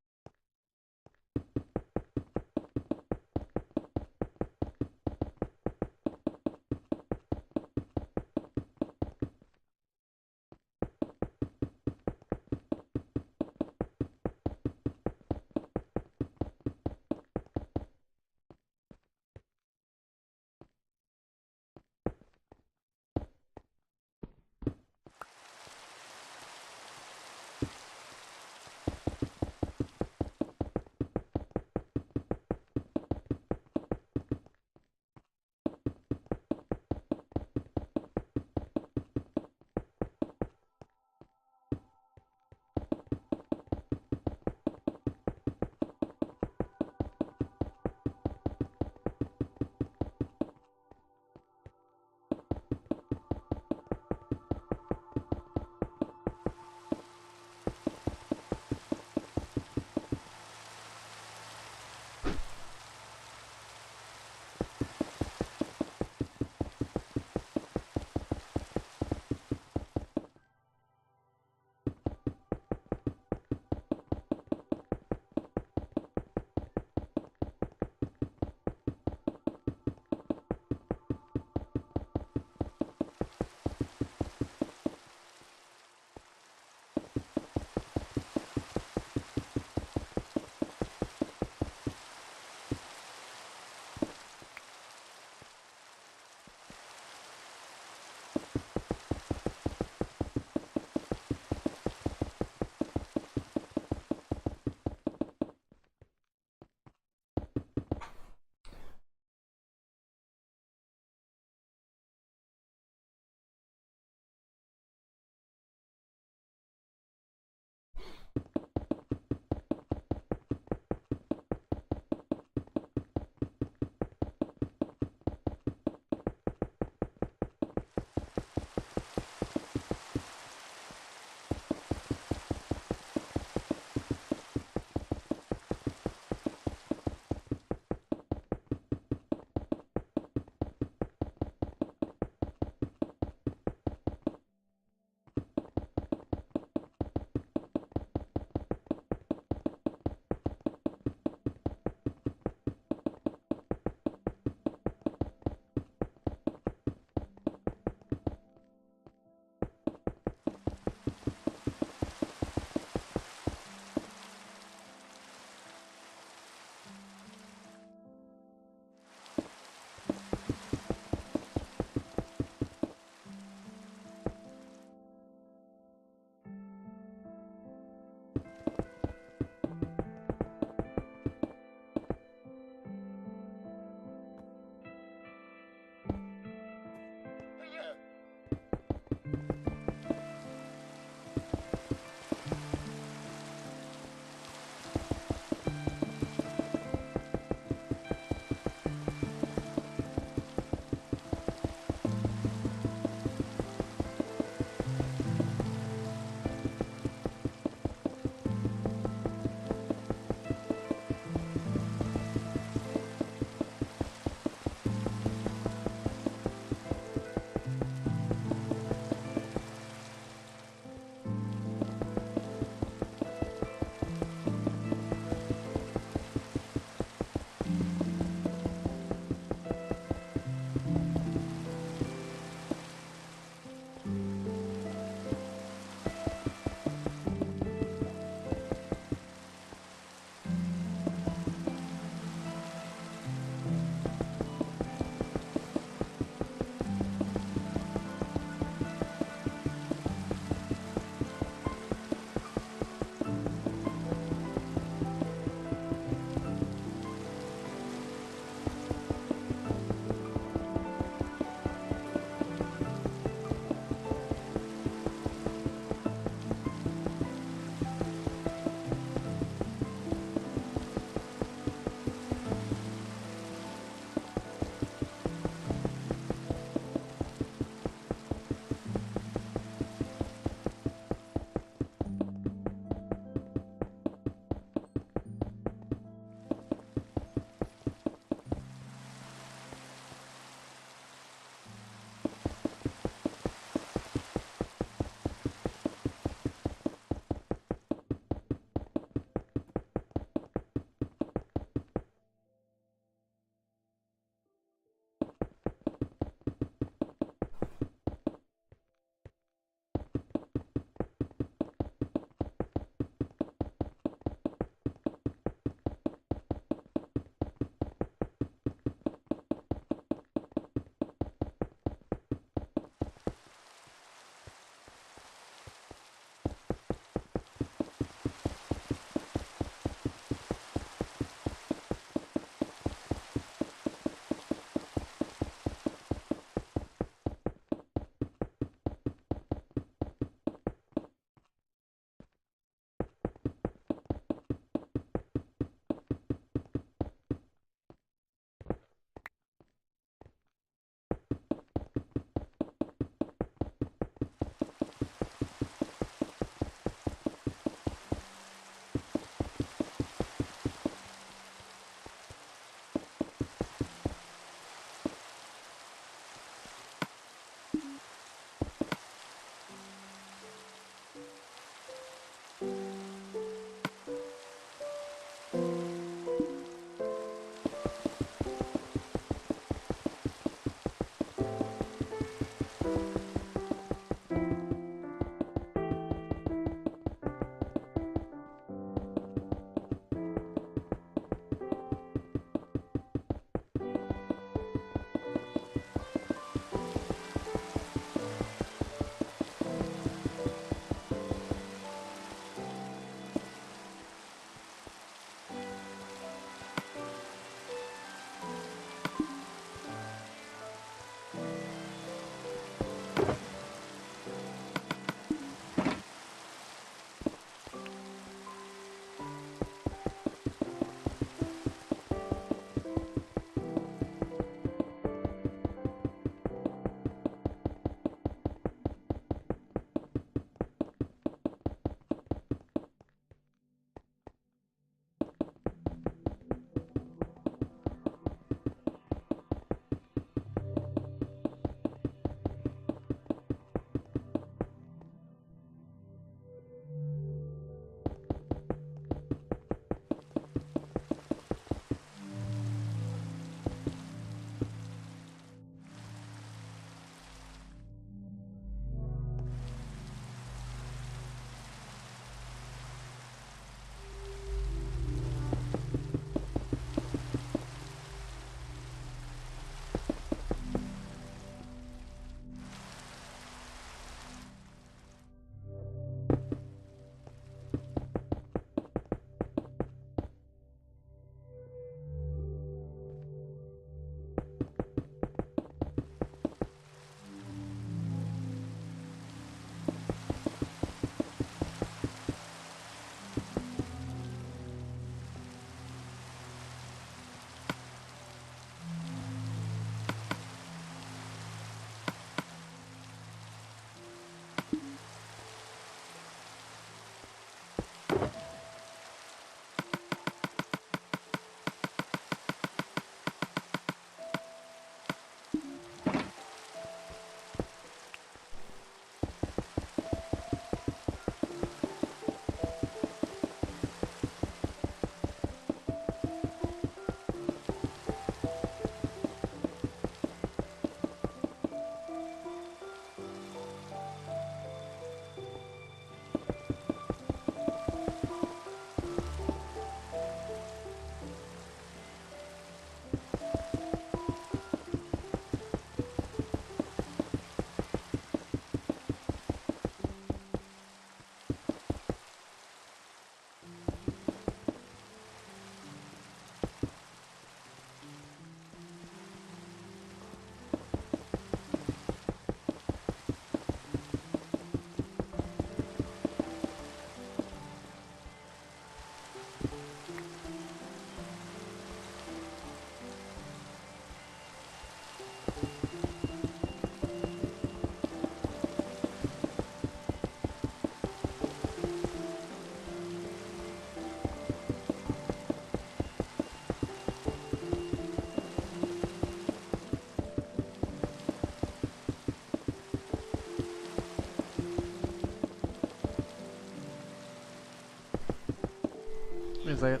Wait a second.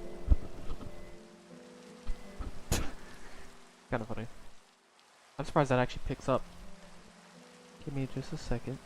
Kind of funny. I'm surprised that actually picks up. Give me just a second.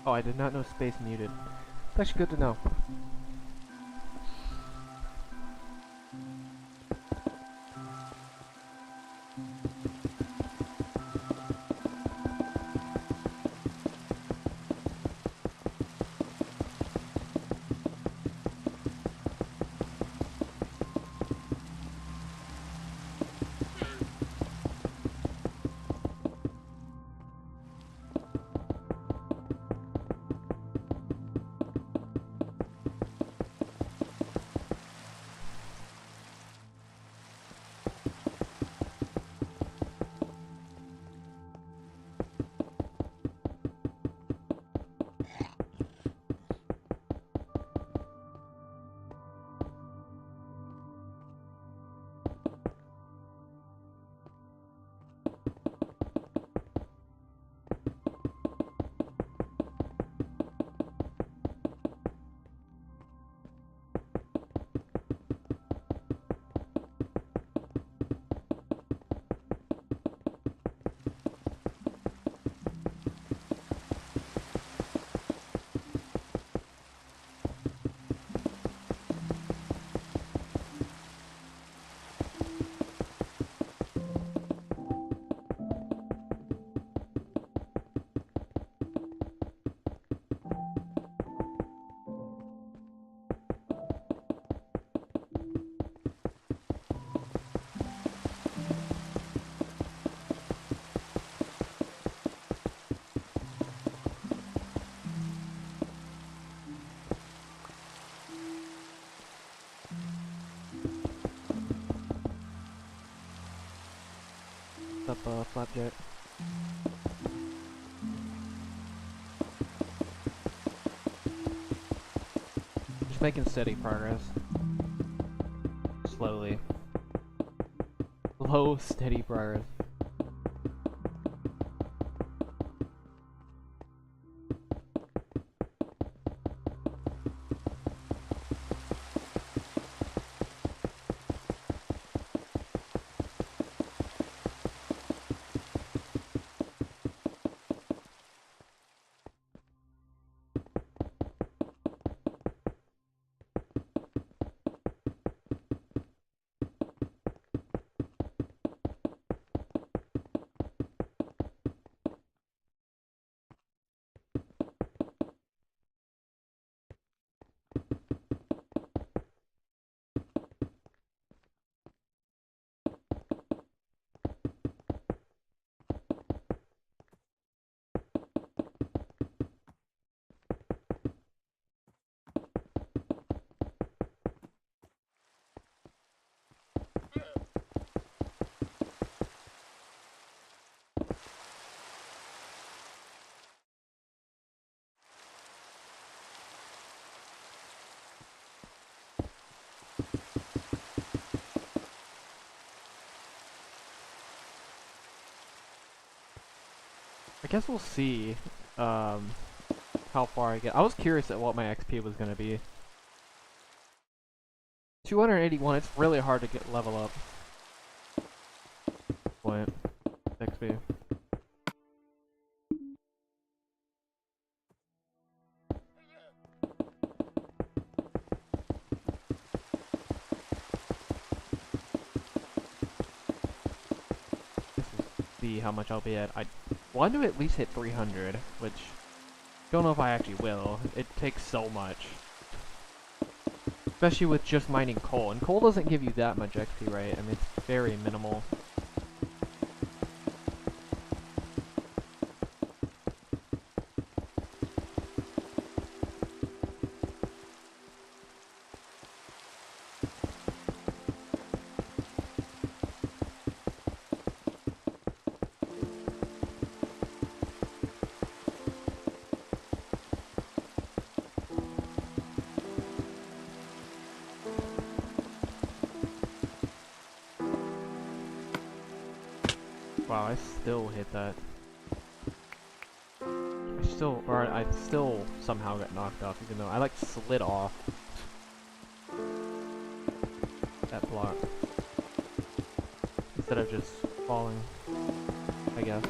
Oh, I did not know space muted. That's good to know. What's up, Flapjack? Just making steady progress. Slowly. Slow, steady progress. I guess we'll see how far I get. I was curious at what my XP was gonna be. 281, it's really hard to get level up. Point. XP. See how much I'll be at. I want to at least hit 300, which don't know if I actually will. It takes so much. Especially with just mining coal. And coal doesn't give you that much XP, right? I mean, it's very minimal. Wow, I still hit that. I still somehow got knocked off, even though I like slid off that block instead of just falling, I guess.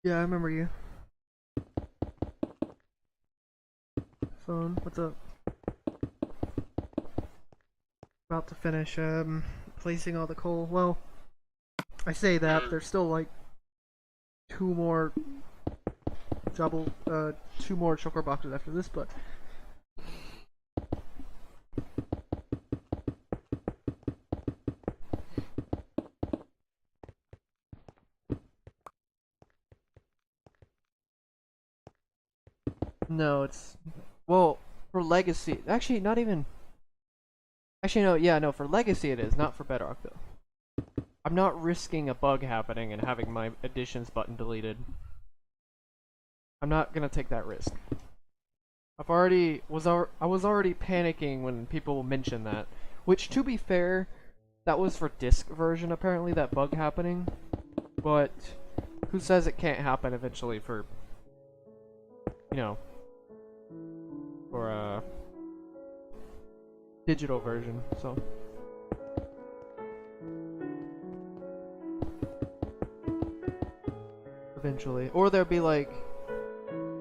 Yeah, I remember you. Phone, what's up? About to finish placing all the coal. Well, I say that there's still like two more choker boxes after this, but No, it's well for legacy. Actually, not even. Actually, no. Yeah, no. For legacy, it is not for Bedrock though. I'm not risking a bug happening and having my additions button deleted. I'm not gonna take that risk. I was already panicking when people mentioned that. Which, to be fair, that was for disc version apparently, that bug happening. But who says it can't happen eventually for, you know, for a digital version, so. Eventually. Or there'll be like,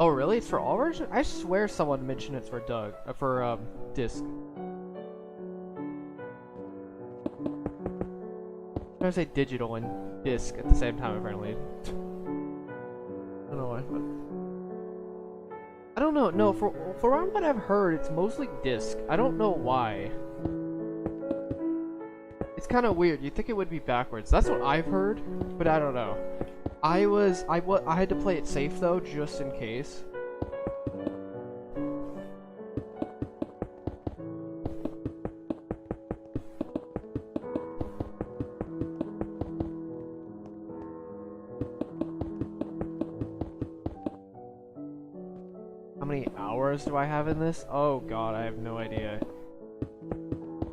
oh really? It's for all versions? I swear someone mentioned it's for disc. I say digital and disc at the same time, apparently. I don't know why, but... I don't know, no, for what I've heard, it's mostly disc. I don't know why. It's kind of weird. You'd think it would be backwards. That's what I've heard, but I don't know. I had to play it safe, though, just in case. How many hours do I have in this? Oh god, I have no idea.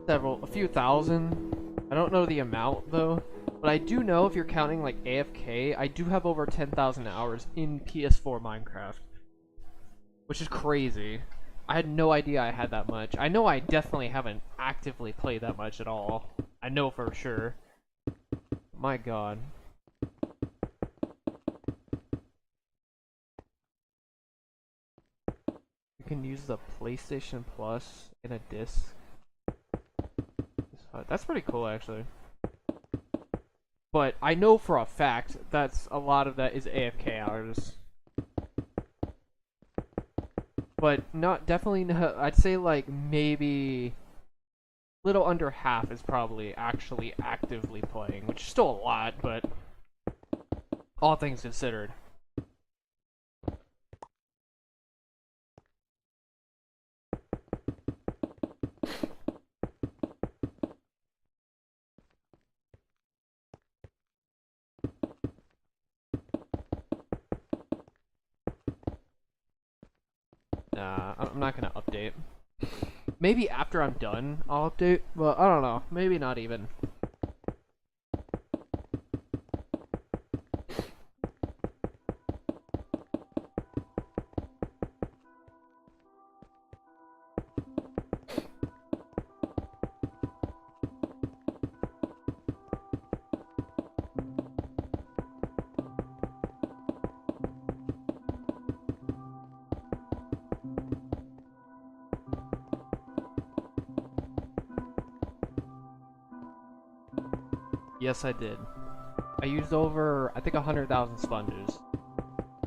A few thousand. I don't know the amount though, but I do know if you're counting like AFK, I do have over 10,000 hours in PS4 Minecraft, which is crazy. I had no idea I had that much. I know I definitely haven't actively played that much at all. I know for sure. My god. You can use the PlayStation Plus in a disc. That's pretty cool, actually. But I know for a fact that's a lot of that is AFK hours. But not definitely. I'd say like maybe little under half is probably actually actively playing, which is still a lot, but all things considered. Nah, I'm not gonna update. Maybe after I'm done, I'll update. Well, I don't know. Maybe not even. Yes, I did. I used over, I think, 100,000 sponges.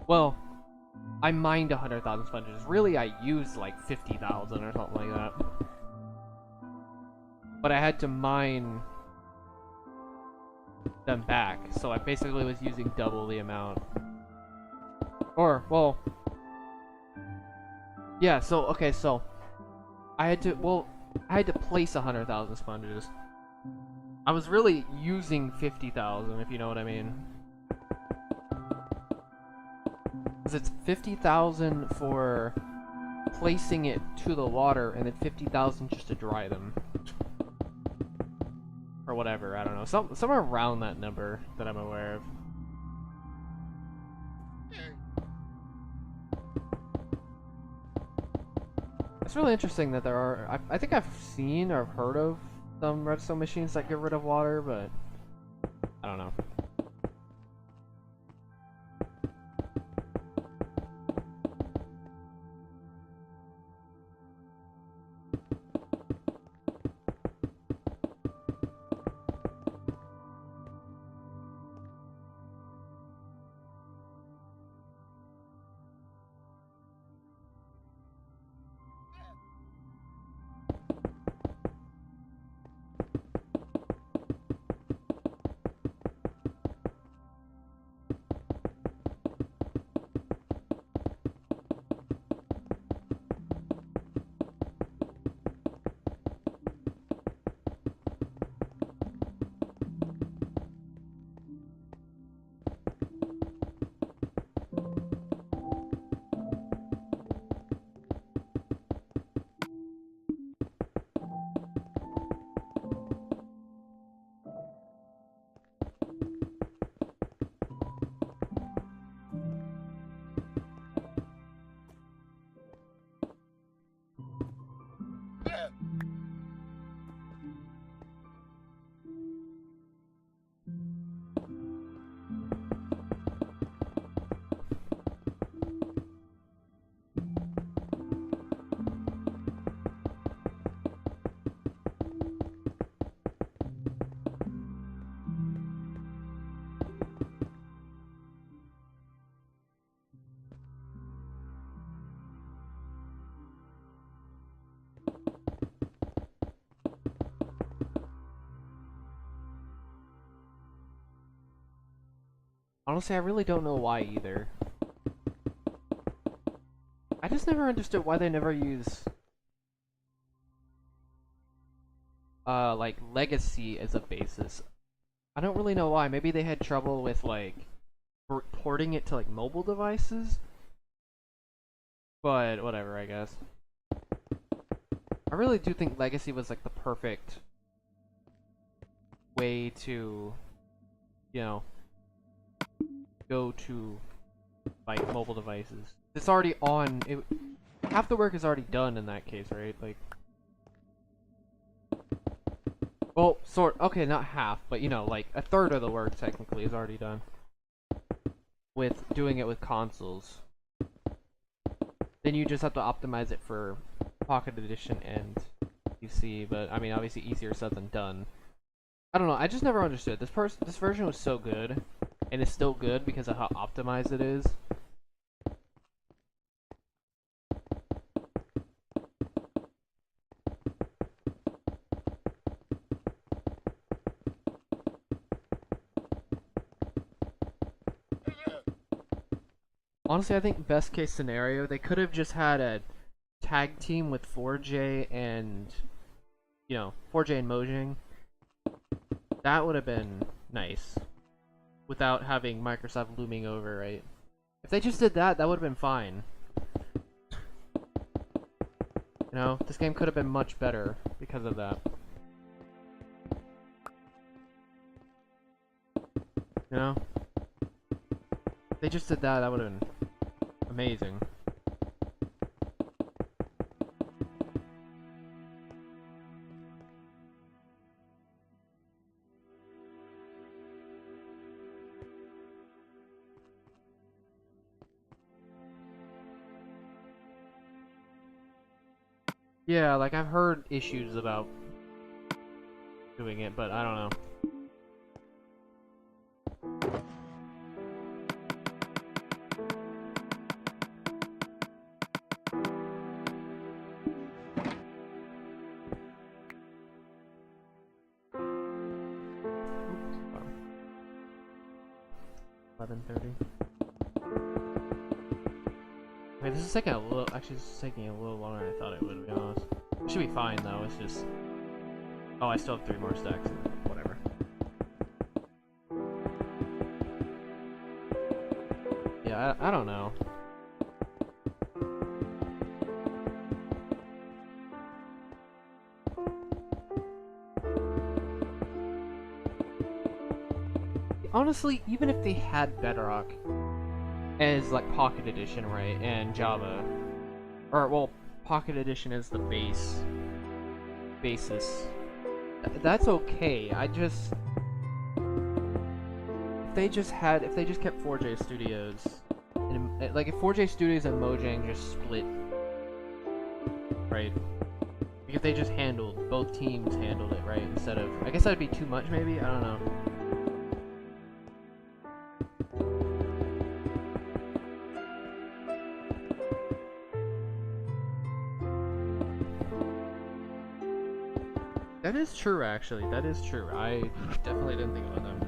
Well, I mined 100,000 sponges. Really, I used like 50,000 or something like that. But I had to mine them back, so I basically was using double the amount. Or, well... Yeah, so, okay, so... I had to place 100,000 sponges. I was really using 50,000, if you know what I mean. Because it's 50,000 for placing it to the water, and then 50,000 just to dry them. Or whatever, I don't know. Somewhere around that number that I'm aware of. It's really interesting that there are... I think I've seen or heard of some redstone machines that get rid of water, but I don't know. Honestly, I really don't know why either. I just never understood why they never use like legacy as a basis. I don't really know why. Maybe they had trouble with like porting it to like mobile devices. But whatever, I guess. I really do think legacy was like the perfect way to, you know, go to like mobile devices. It's already on. Half the work is already done in that case, right? Like, well, okay, not half, but you know, like a third of the work technically is already done with doing it with consoles. Then you just have to optimize it for Pocket Edition and PC, but I mean, obviously easier said than done. I don't know. I just never understood this version was so good, and it's still good because of how optimized it is. Honestly, I think best case scenario, they could have just had a tag team with 4J and, you know, 4J and Mojang. That would have been nice. Without having Microsoft looming over, right? If they just did that, that would have been fine. You know, this game could have been much better because of that. You know? If they just did that, that would have been amazing. Yeah, like I've heard issues about doing it, but I don't know. Oops, 11:30. Wait, this is taking a little. Actually, this is taking a little longer than I thought it would. To be honest, it should be fine though. It's just. Oh, I still have 3 more stacks. Whatever. Yeah, I don't know. Honestly, even if they had Bedrock as like Pocket Edition, right, and Java, or well, Pocket Edition is the basis. That's okay. I just if they just kept 4J Studios, and, like if 4J Studios and Mojang just split, right? Like if they just both teams handled it, right? Instead of, I guess that'd be too much, maybe. I don't know. That is true, actually. That is true. I definitely didn't think about them.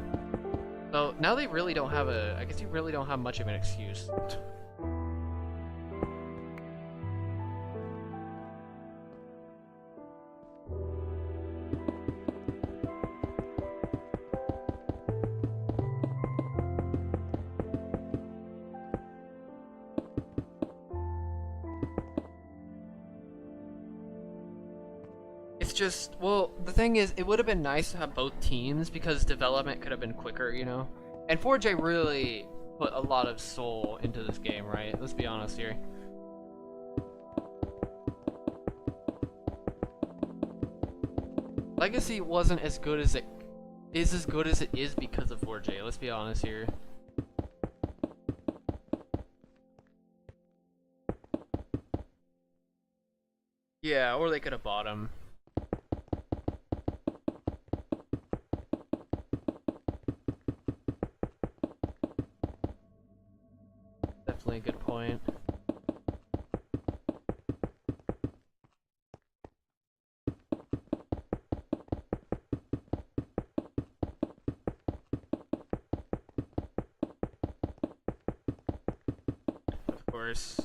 So now they really don't have I guess you really don't have much of an excuse. It's just, well, the thing is, it would have been nice to have both teams because development could have been quicker, you know? And 4J really put a lot of soul into this game, right? Let's be honest here. Legacy wasn't as good as it is because of 4J, let's be honest here. Yeah, or they could have bought him. Definitely a good point. course.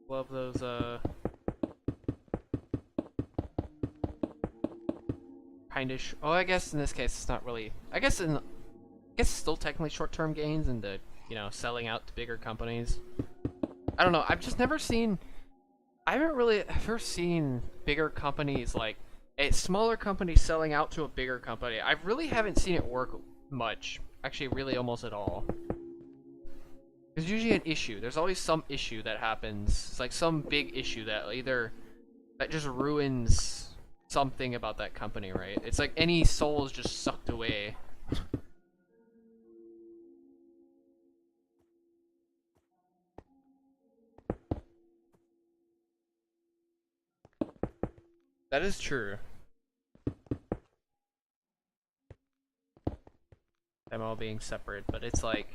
Love those, kindish. Oh, I guess in this case it's not really. I guess it's still technically short-term gains into, you know, selling out to bigger companies. I don't know. I've just never seen. I haven't really ever seen bigger companies like a smaller company selling out to a bigger company. I really haven't seen it work much. Actually, really almost at all. There's usually an issue. There's always some issue that happens. It's like some big issue that that just ruins something about that company, right? It's like any soul is just sucked away. That is true. Them all being separate, but it's like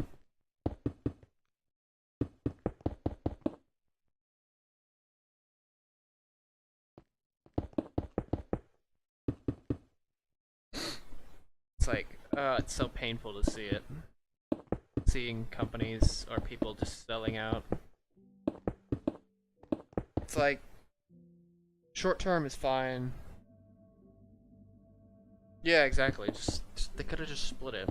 it's so painful to see it. Seeing companies or people just selling out. It's like short term is fine. Yeah, exactly. Just they could have just split it.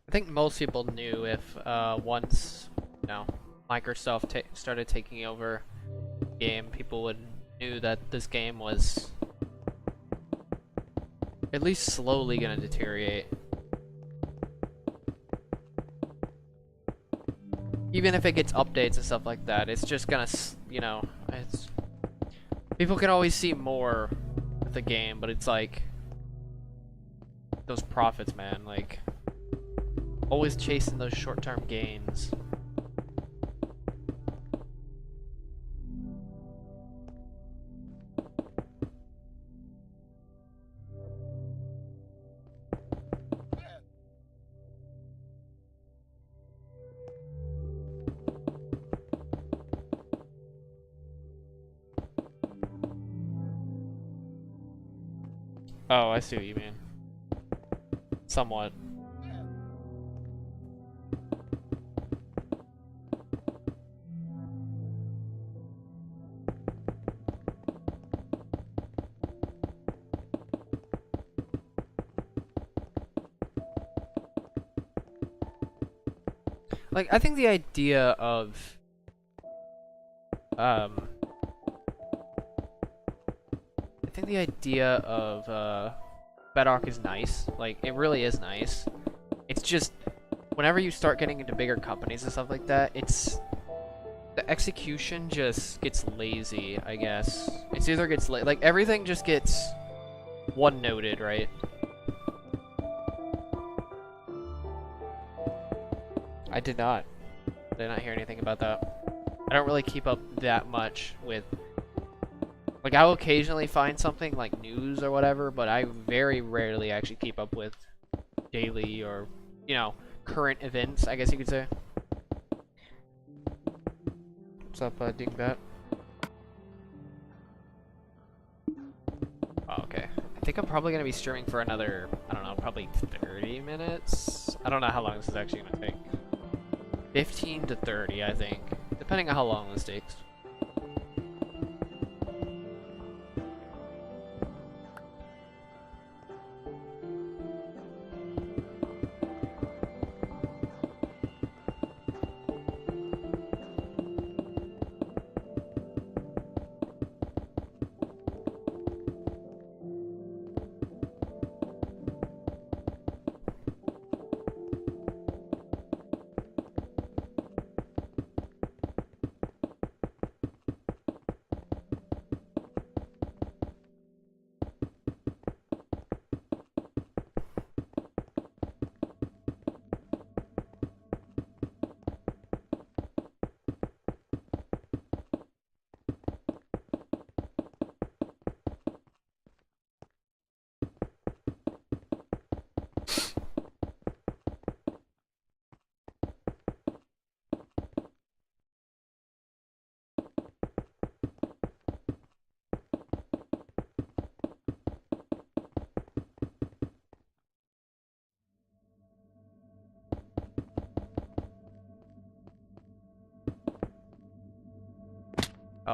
I think most people knew if once, you know, Microsoft started taking over the game, people knew that this game was at least slowly gonna deteriorate. Even if it gets updates and stuff like that, it's just gonna, you know, people can always see more with the game, but it's like those profits, man, like always chasing those short-term gains. Oh, I see what you mean. Somewhat. Like, I think the idea of Bedrock is nice. Like, it really is nice. It's just whenever you start getting into bigger companies and stuff like that, the execution just gets lazy, I guess. It's either gets like everything just gets one-noted, right? I did not hear anything about that. I don't really keep up that much with, like, I'll occasionally find something like news or whatever, but I very rarely actually keep up with daily or, you know, current events, I guess you could say. What's up, Dingbat? Oh, okay. I think I'm probably going to be streaming for another, I don't know, probably 30 minutes? I don't know how long this is actually going to take. 15 to 30, I think, depending on how long this takes.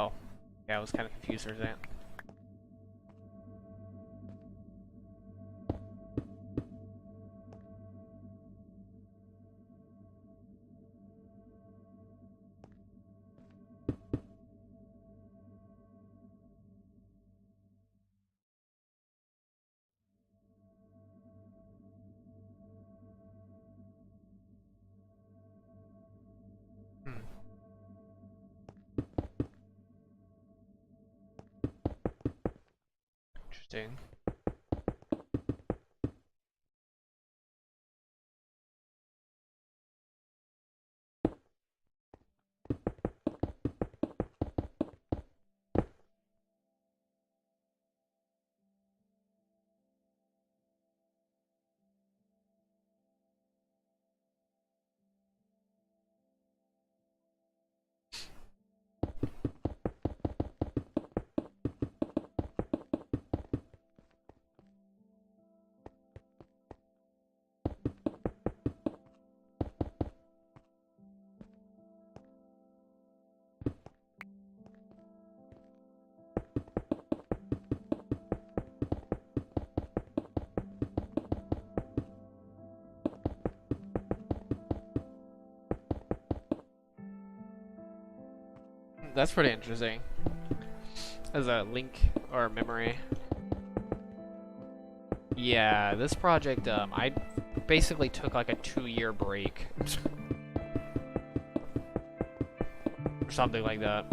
Oh, yeah, I was kind of confused for a second. Hmm. Interesting. That's pretty interesting. As a link or memory. Yeah, this project, I basically took like a 2-year break. Or something like that.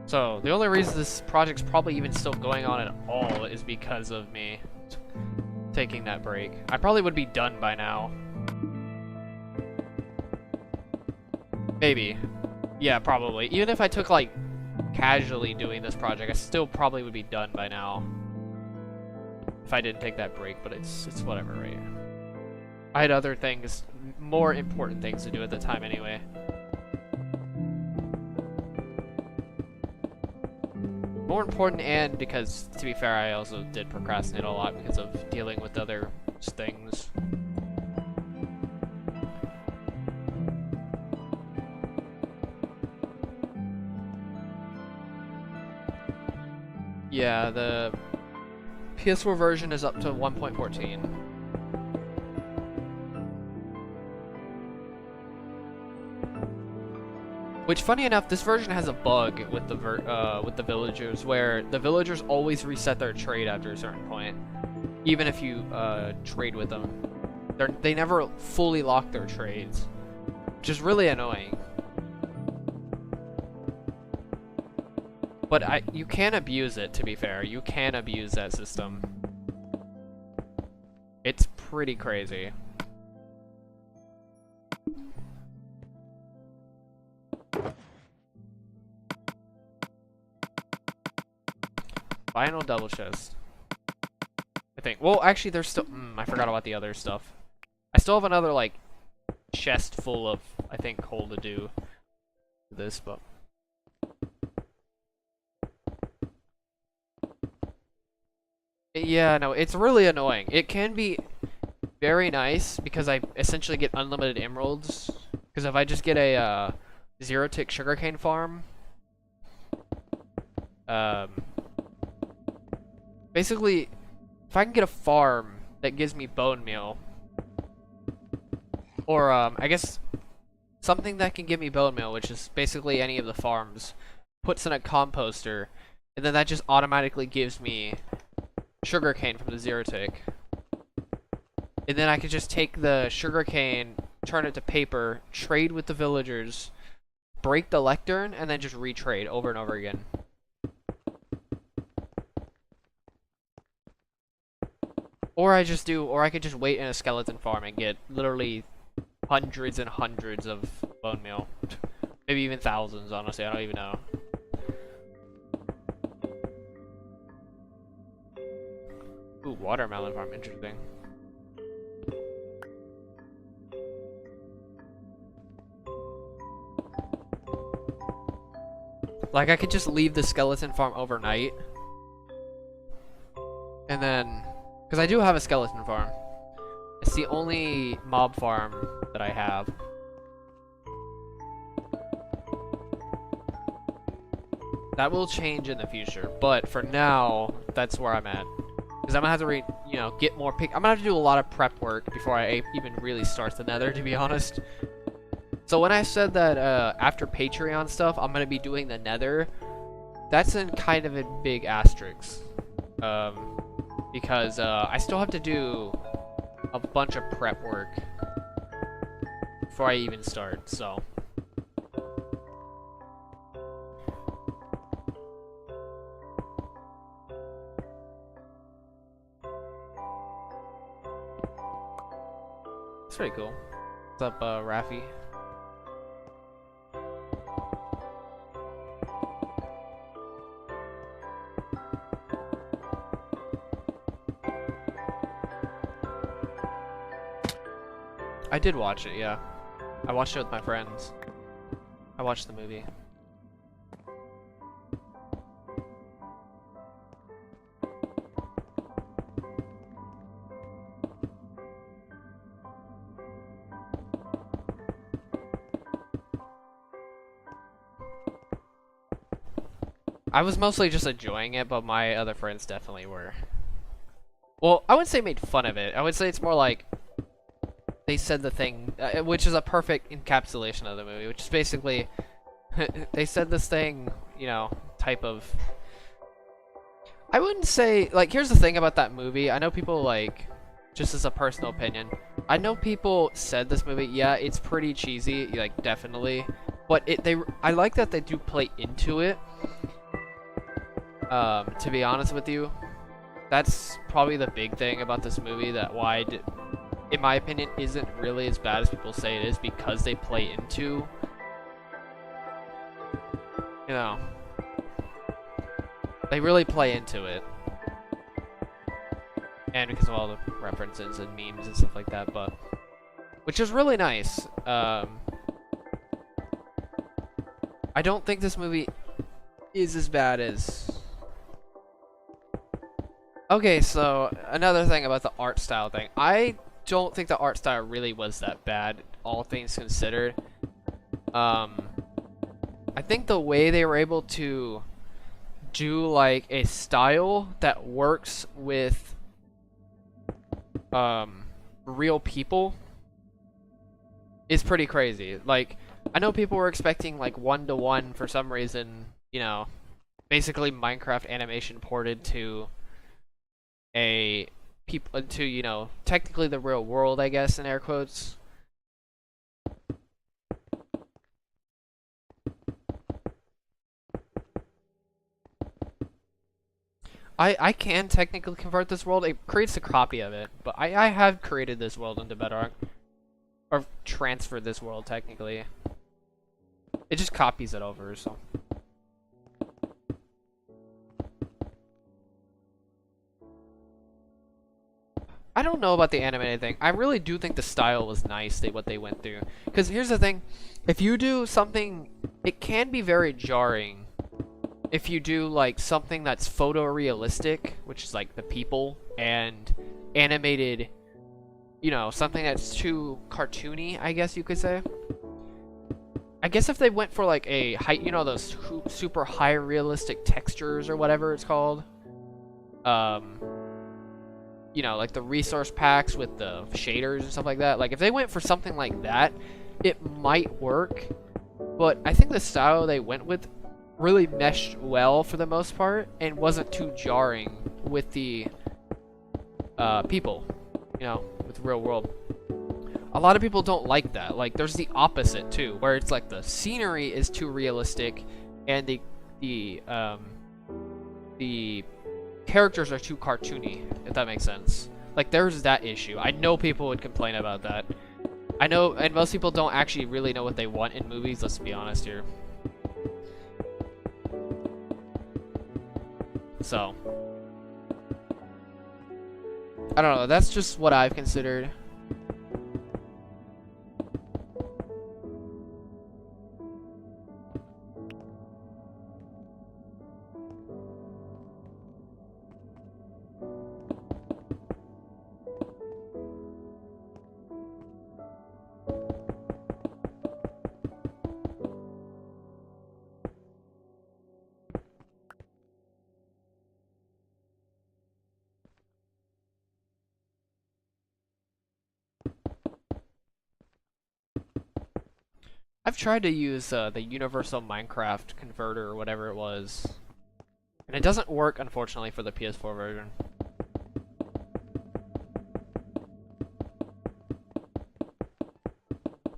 So, the only reason this project's probably even still going on at all is because of me taking that break. I probably would be done by now. Maybe. Yeah, probably. Even if I took, like, casually doing this project, I still probably would be done by now. If I didn't take that break, but it's whatever, right? I had other things, more important things to do at the time anyway. More important, and because, to be fair, I also did procrastinate a lot because of dealing with other things. Yeah, the PS4 version is up to 1.14. Which, funny enough, this version has a bug with the villagers, where the villagers always reset their trade after a certain point, even if you trade with them. They never fully lock their trades, which is really annoying. But you can abuse it, to be fair. You can abuse that system. It's pretty crazy. Final double chest. I think. Well, actually, there's still. I forgot about the other stuff. I still have another, like, chest full of, I think, coal to do this, but. Yeah, no, it's really annoying. It can be very nice because I essentially get unlimited emeralds. Because if I just get a zero-tick sugarcane farm, basically, if I can get a farm that gives me bone meal, or I guess something that can give me bone meal, which is basically any of the farms, puts in a composter, and then that just automatically gives me sugarcane from the zero tick. And then I could just take the sugarcane, turn it to paper, trade with the villagers, break the lectern, and then just retrade over and over again. Or I could just wait in a skeleton farm and get literally hundreds and hundreds of bone meal. Maybe even thousands, honestly, I don't even know. Ooh, watermelon farm, interesting. Like, I could just leave the skeleton farm overnight, and then Because I do have a skeleton farm. It's the only mob farm that I have. That will change in the future, but for now, that's where I'm at. Because I'm gonna have to get more I'm gonna have to do a lot of prep work before I even really start the Nether, to be honest. So when I said that after Patreon stuff, I'm gonna be doing the Nether, that's in kind of a big asterisk. Because I still have to do a bunch of prep work before I even start, so. It's pretty cool. What's up, Rafi? I did watch it, yeah. I watched it with my friends. I watched the movie. I was mostly just enjoying it, but my other friends definitely were. Well, I wouldn't say made fun of it. I would say it's more like they said the thing, which is a perfect encapsulation of the movie, which is basically they said this thing, type of. I wouldn't say, like, here's the thing about that movie. I know people, like, just as a personal opinion, I know people said this movie, yeah, it's pretty cheesy, like, definitely, but I like that they do play into it. To be honest with you, that's probably the big thing about this movie, that why in my opinion isn't really as bad as people say it is, because they play into, they really play into it, and because of all the references and memes and stuff like that, but which is really nice. I don't think this movie is as bad as. Okay, so another thing about the art style thing. I don't think the art style really was that bad, all things considered. I think the way they were able to do like a style that works with real people is pretty crazy. Like, I know people were expecting like 1-to-1 for some reason, basically Minecraft animation ported to technically the real world, I guess, in air quotes. I can technically convert this world. It creates a copy of it, but I have created this world into Bedrock, or transferred this world technically. It just copies it over, so. I don't know about the animated thing. I really do think the style was nice, what they went through. Because here's the thing. If you do something, it can be very jarring. If you do like something that's photorealistic, which is like the people, and animated, something that's too cartoony, I guess you could say. I guess if they went for like a high, those super high realistic textures or whatever it's called. Like the resource packs with the shaders and stuff like that. Like, if they went for something like that, it might work. But I think the style they went with really meshed well for the most part, and wasn't too jarring with the people, with the real world. A lot of people don't like that. Like, there's the opposite too, where it's like the scenery is too realistic, and the characters are too cartoony, if that makes sense. Like, there's that issue. I know people would complain about that. I know, and most people don't actually really know what they want in movies, let's be honest here. So, I don't know, that's just what I've considered. I've tried to use the universal Minecraft converter or whatever it was, and it doesn't work, unfortunately, for the PS4 version.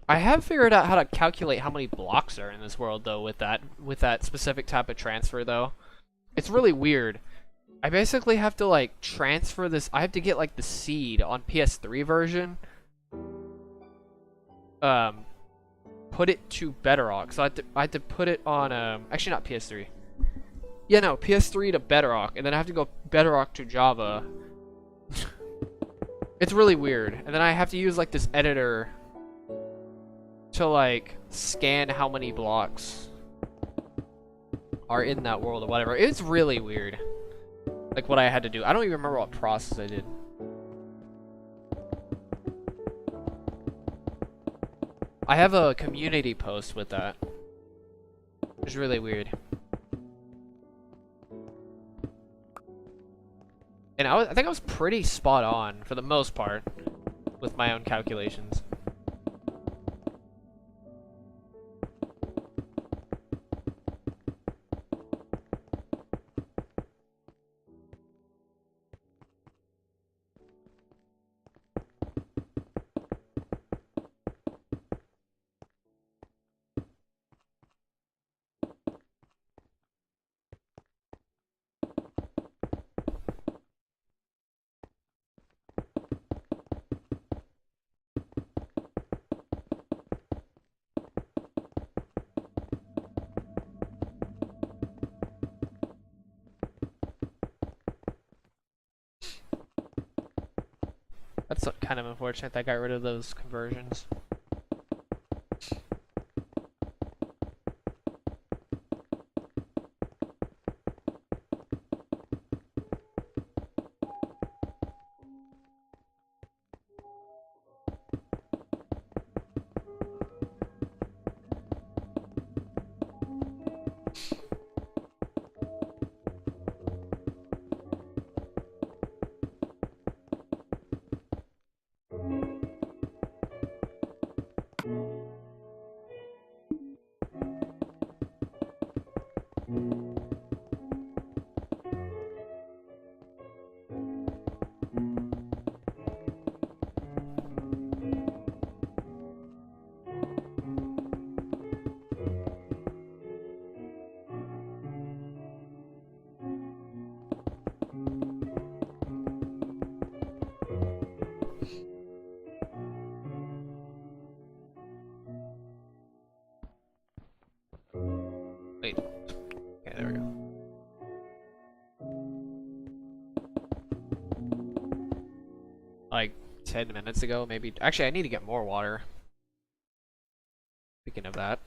I have figured out how to calculate how many blocks are in this world, though, with that specific type of transfer, though. It's really weird. I basically have to like transfer this. I have to get like the seed on PS3 version. Um, put it to Bedrock. So I had to put it on actually not PS3. Yeah, no, PS3 to Bedrock, and then I have to go Bedrock to Java. It's really weird. And then I have to use like this editor to like scan how many blocks are in that world or whatever. It's really weird. Like what I had to do. I don't even remember what process I did. I have a community post with that. It's really weird. And I think I was pretty spot on for the most part with my own calculations. That's kind of unfortunate that I got rid of those conversions. Wait. Okay, there we go. Like 10 minutes ago, maybe. Actually, I need to get more water. Speaking of that.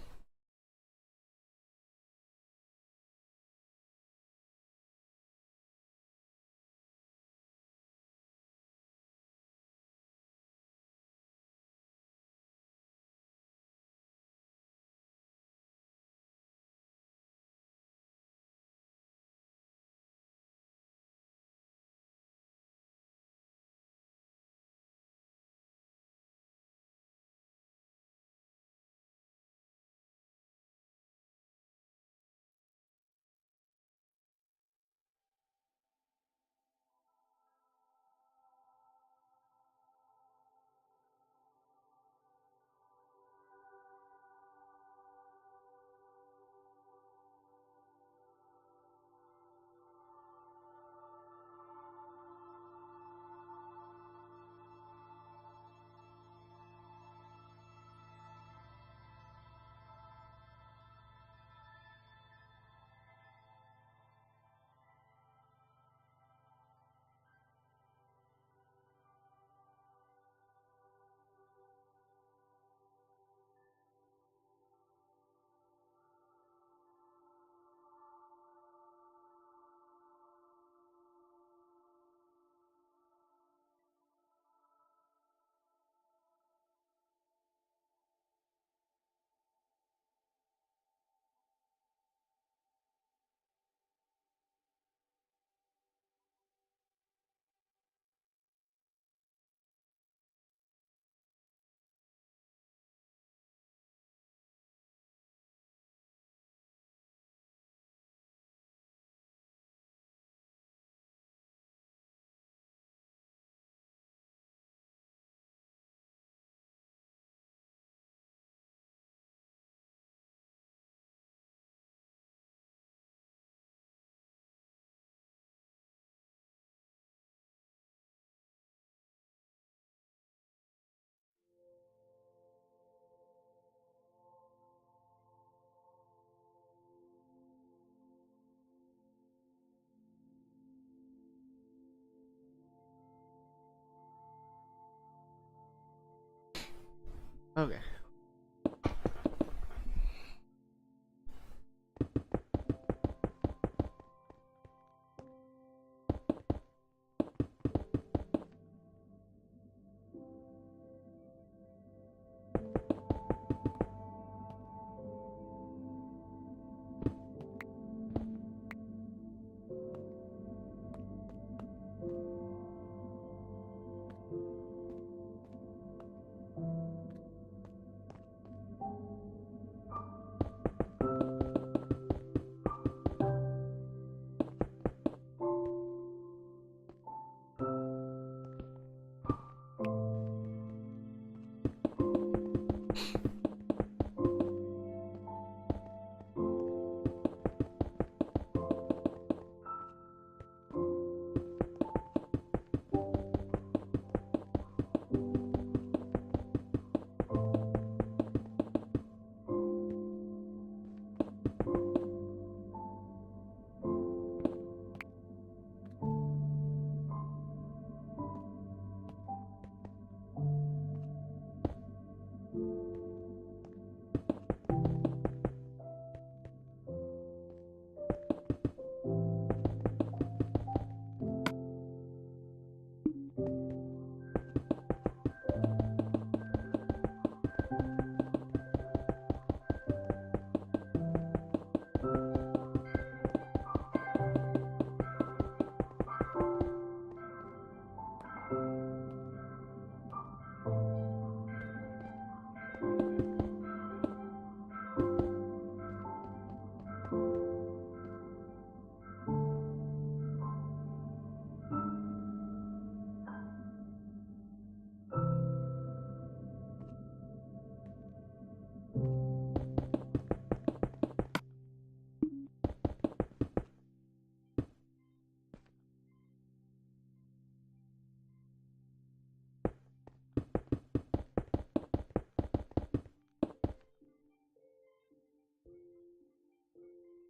Okay.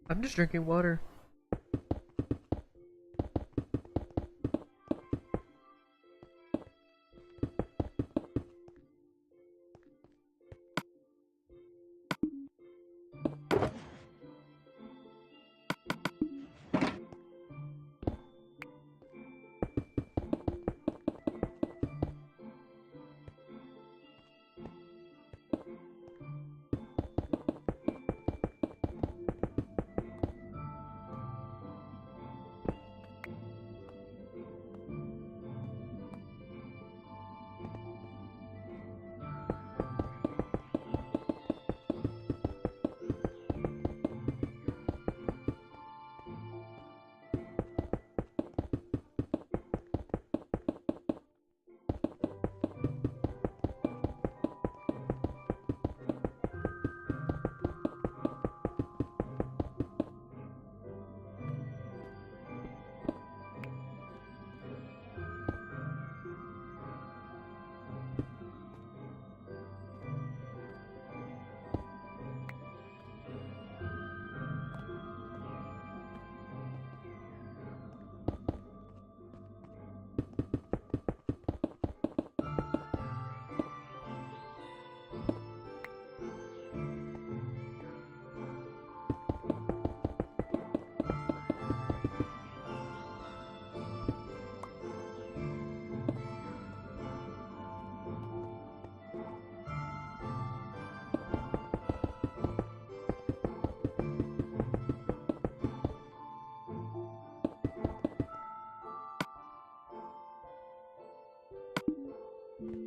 I'm just drinking water.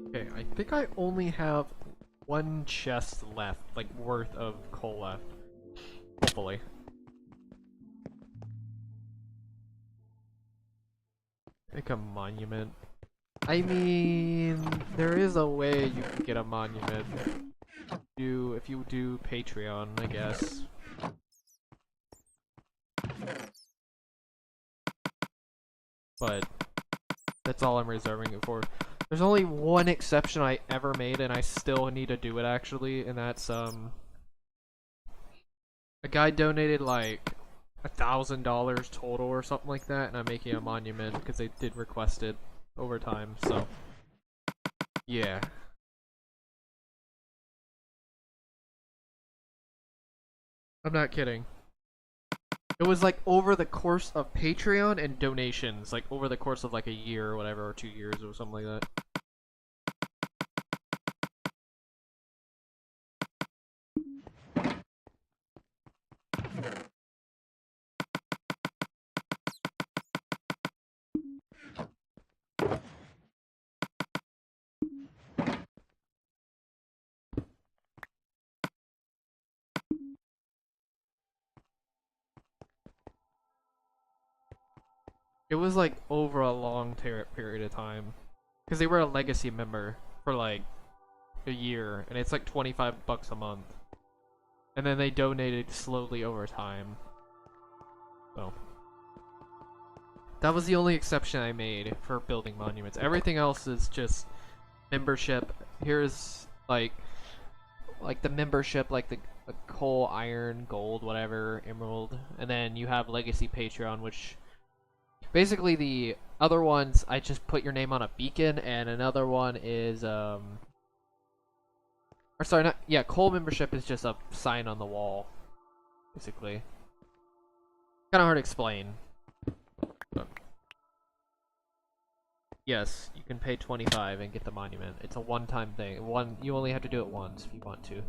Okay, I think I only have one chest left, like worth of coal left. Hopefully. Make a monument. I mean, there is a way you can get a monument. If you do Patreon, I guess. But that's all I'm reserving it for. There's only one exception I ever made, and I still need to do it actually, and that's a guy donated like $1,000 total or something like that, and I'm making a monument because they did request it over time. So yeah. I'm not kidding. It was like over the course of Patreon and donations, like over the course of like a year or whatever, or 2 years or something like that. It was like over a long period of time. Because they were a legacy member for like a year, and it's like 25 bucks a month. And then they donated slowly over time. So that was the only exception I made for building monuments. Everything else is just membership. Here's like the membership, like the coal, iron, gold, whatever, emerald, and then you have legacy Patreon, which basically the other ones I just put your name on a beacon, and another one is or sorry, not yeah, coal membership is just a sign on the wall, basically. Kind of hard to explain. But yes, you can pay 25 and get the monument. It's a one-time thing. You only have to do it once if you want to.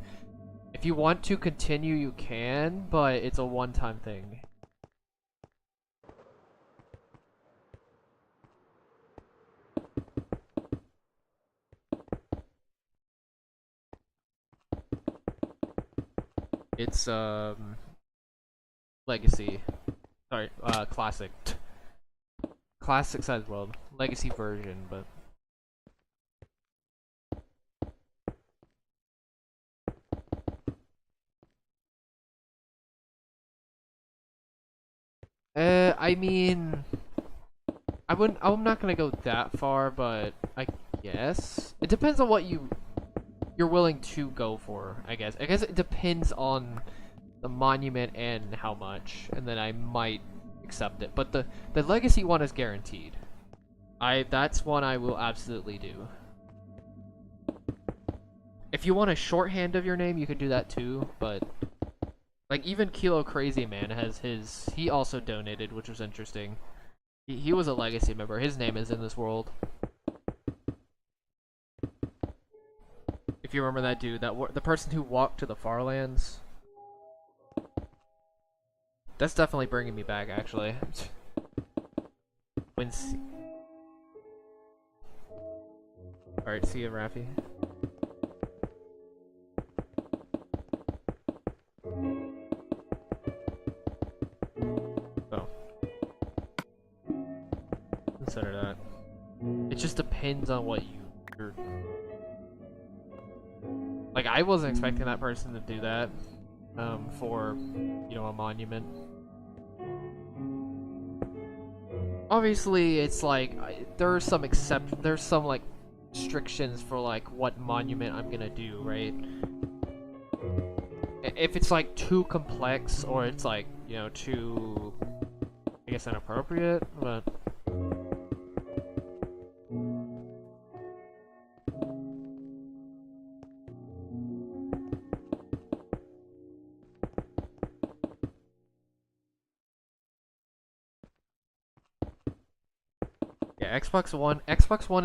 If you want to continue, you can, but it's a one-time thing. It's legacy. Sorry, classic. Classic size world. Legacy version, but I mean, I'm not gonna go that far, but I guess it depends on what you're willing to go for. I guess it depends on the monument and how much, and then I might accept it. But the legacy one is guaranteed. That's one I will absolutely do. If you want a shorthand of your name, you could do that too, but like even Kilo Crazy Man has his. He also donated, which was interesting. He was a legacy member. His name is in this world. If you remember that dude, the person who walked to the Farlands. That's definitely bringing me back, actually. Alright, see you, Rafi. Oh. Consider that. It just depends on what you're... Like, I wasn't expecting that person to do that. For, you know, a monument. Obviously, it's like there's some like restrictions for like what monument I'm gonna do, right? If it's like too complex or it's like, you know, too, I guess, inappropriate, but yeah, Xbox One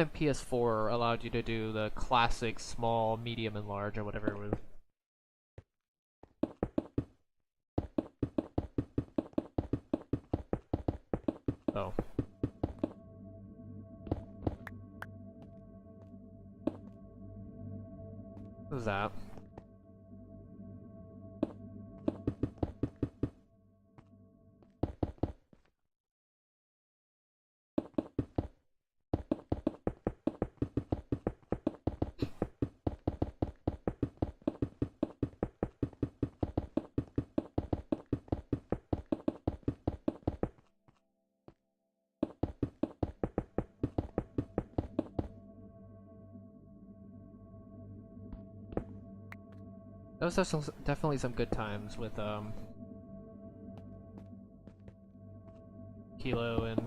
and PS4 allowed you to do the classic small, medium, and large, or whatever it was. Oh. What was that? Those are definitely some good times with Kilo and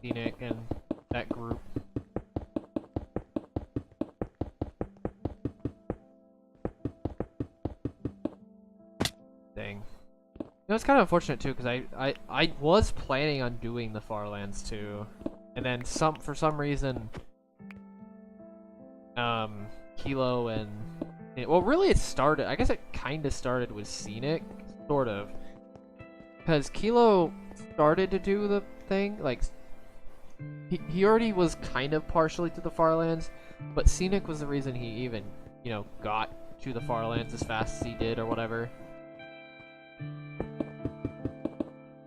Enoch and that group. Dang. know, it's kind of unfortunate too, because I was planning on doing the Farlands too, and then for some reason, Kilo and well, really it started. I guess it kind of started with Scenic, sort of, because Kilo started to do the thing. Like, he already was kind of partially to the Farlands, but Scenic was the reason he even, you know, got to the Farlands as fast as he did or whatever.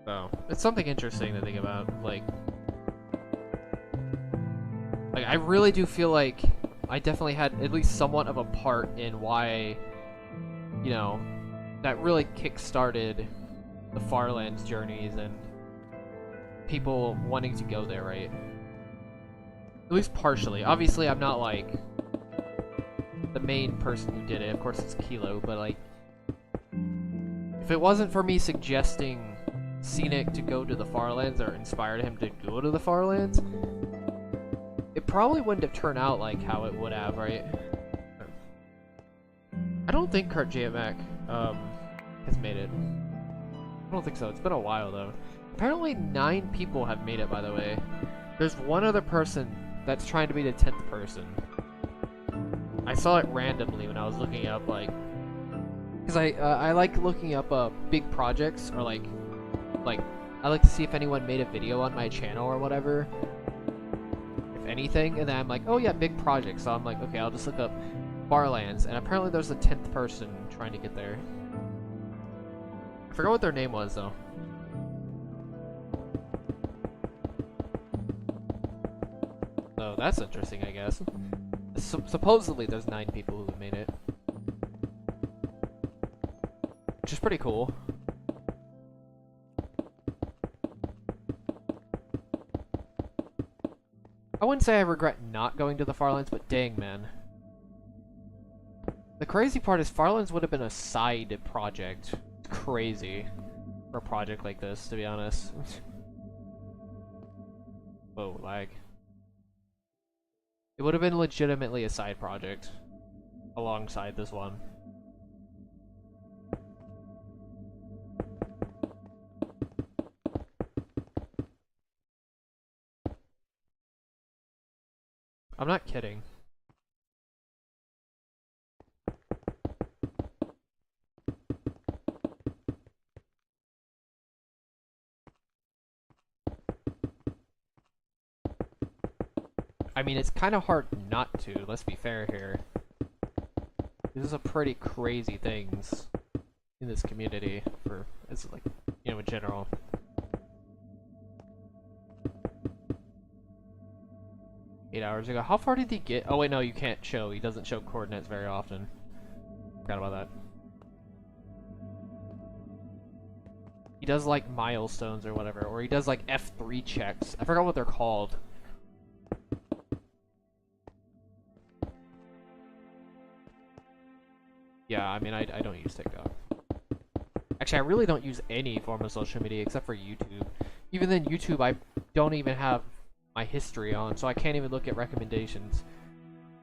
So it's something interesting to think about. Like I really do feel like I definitely had at least somewhat of a part in why, you know, that really kick-started the Farlands journeys and people wanting to go there, right? At least partially. Obviously, I'm not, like, the main person who did it. Of course, it's Kilo, but, like, if it wasn't for me suggesting Scenic to go to the Farlands or inspired him to go to the Farlands, it probably wouldn't have turned out like how it would have, right? I don't think Kurt Jamac has made it. I don't think so. It's been a while though. Apparently 9 people have made it, by the way. There's one other person that's trying to be the 10th person. I saw it randomly when I was looking up, like, because I like looking up big projects, or like I like to see if anyone made a video on my channel or whatever, if anything, and then I'm like, oh yeah, big project. So I'm like, okay, I'll just look up Farlands, and apparently there's a 10th person trying to get there. I forgot what their name was though. So that's interesting, I guess. Supposedly there's 9 people who have made it, which is pretty cool. I wouldn't say I regret not going to the Farlands, but dang, man. The crazy part is Farlands would have been a side project. It's crazy for a project like this, to be honest. Whoa, lag. It would have been legitimately a side project alongside this one. I'm not kidding. I mean, it's kind of hard not to, let's be fair here. This is a pretty crazy things in this community for, it's like, you know, in general. Hours ago. How far did he get? Oh wait, no, you can't show. He doesn't show coordinates very often. Forgot about that. He does like milestones or whatever, or he does like F3 checks. I forgot what they're called. Yeah, I mean, I don't use TikTok. Actually, I really don't use any form of social media except for YouTube. Even then, YouTube, I don't even have my history on, so I can't even look at recommendations.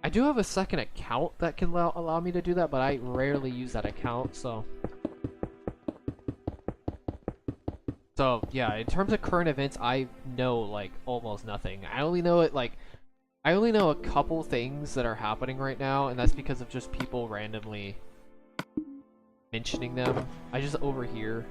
I do have a second account that can allow me to do that, but I rarely use that account, so yeah, in terms of current events, I know like almost nothing. I only know a couple things that are happening right now, and that's because of just people randomly mentioning them. I just overhear.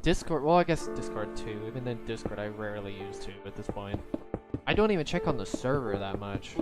Discord, well, I guess Discord too. Even then, Discord I rarely use too at this point. I don't even check on the server that much.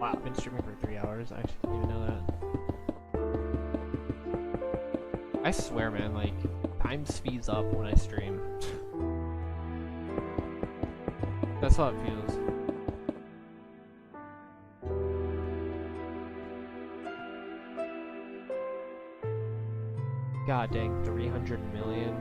Wow, I've been streaming for 3 hours. I actually didn't even know that. I swear, man, like, time speeds up when I stream. That's how it feels. God dang, 300 million.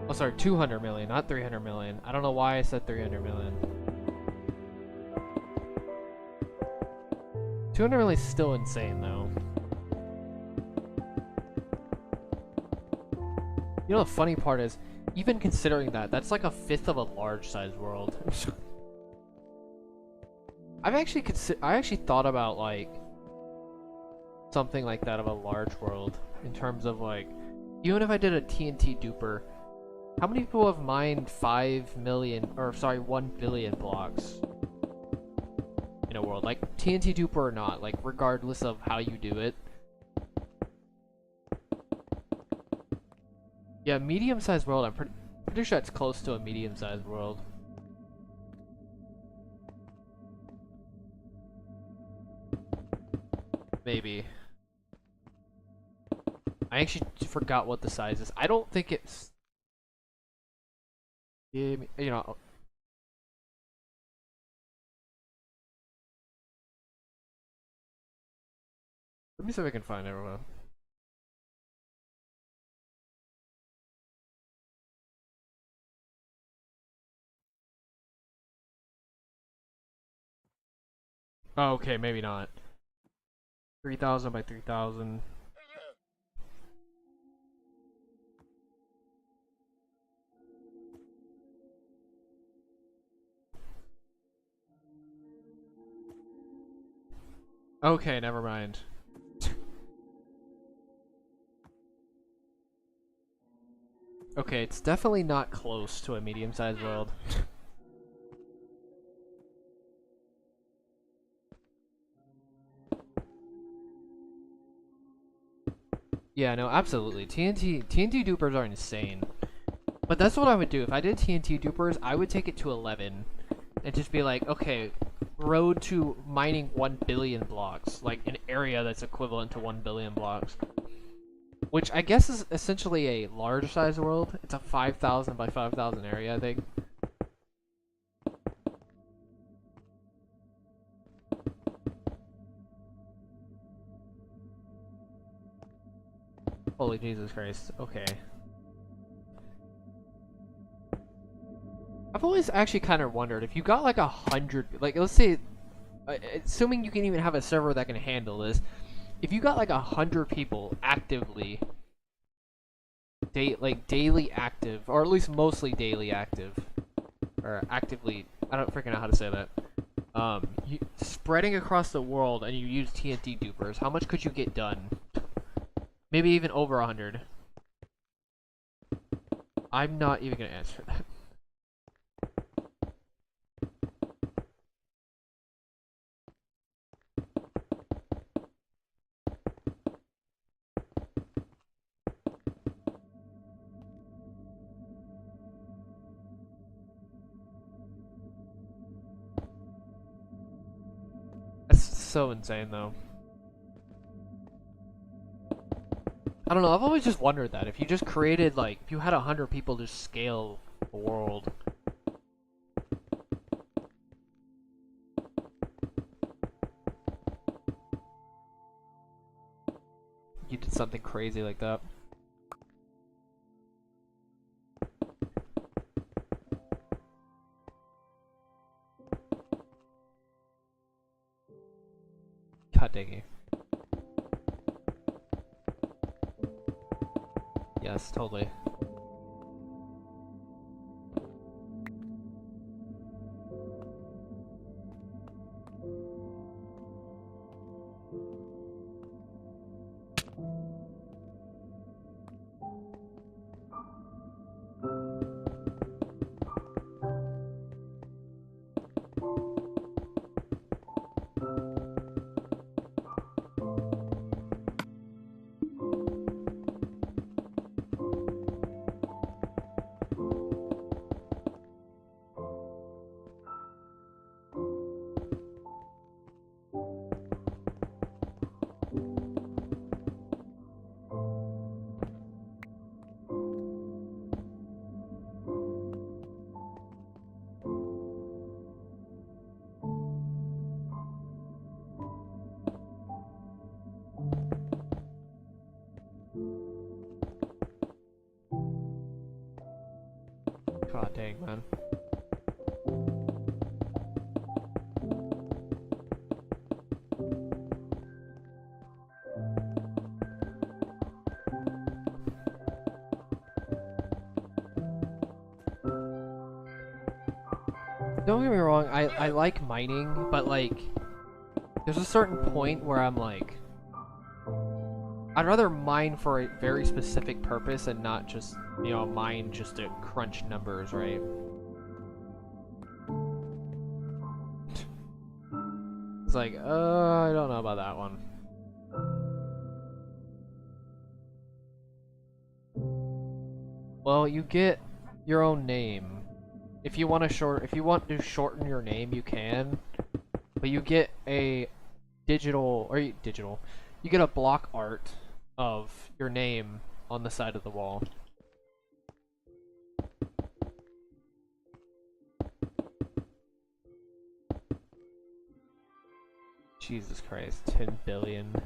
Oh, sorry, 200 million, not 300 million. I don't know why I said 300 million. 200 million is still insane, though. You know, the funny part is, even considering that, that's like a fifth of a large-sized world. I actually thought about, like, something like that of a large world, in terms of, like, even if I did a TNT duper, how many people have mined 5 million, or sorry, 1 billion blocks in a world? Like, TNT duper or not, like, regardless of how you do it. Yeah, medium-sized world, I'm pretty sure it's close to a medium-sized world. Maybe. I actually forgot what the size is. I don't think it's... Yeah, you know... Let me see if I can find everyone. Oh, okay, maybe not. 3,000 by 3,000. Okay, never mind. Okay, it's definitely not close to a medium-sized world. Yeah, no, absolutely. TNT dupers are insane. But that's what I would do. If I did TNT dupers, I would take it to 11 and just be like, okay, road to mining 1 billion blocks, like an area that's equivalent to 1 billion blocks. Which I guess is essentially a large size world. It's a 5,000 by 5,000 area, I think. Holy Jesus Christ. Okay. I've always actually kind of wondered if you got like 100, like let's say, assuming you can even have a server that can handle this, if you got like 100 people actively, daily active, or at least mostly daily active, or actively, I don't freaking know how to say that, spreading across the world and you use TNT dupers, how much could you get done? Maybe even over 100. I'm not even gonna answer that. That's so insane, though. I don't know, I've always just wondered that. If you just created, like, if you had 100 people just scale the world. You did something crazy like that. God dang it. Yes, totally. God dang, man. Don't get me wrong, I like mining, but like, there's a certain point where I'm like, I'd rather mine for a very specific purpose and not just, you know, mine just to crunch numbers, right? It's like, I don't know about that one. Well, you get your own name. If you want to shorten your name, you can. But you get a you get a block art of your name on the side of the wall. Jesus Christ, 10 billion.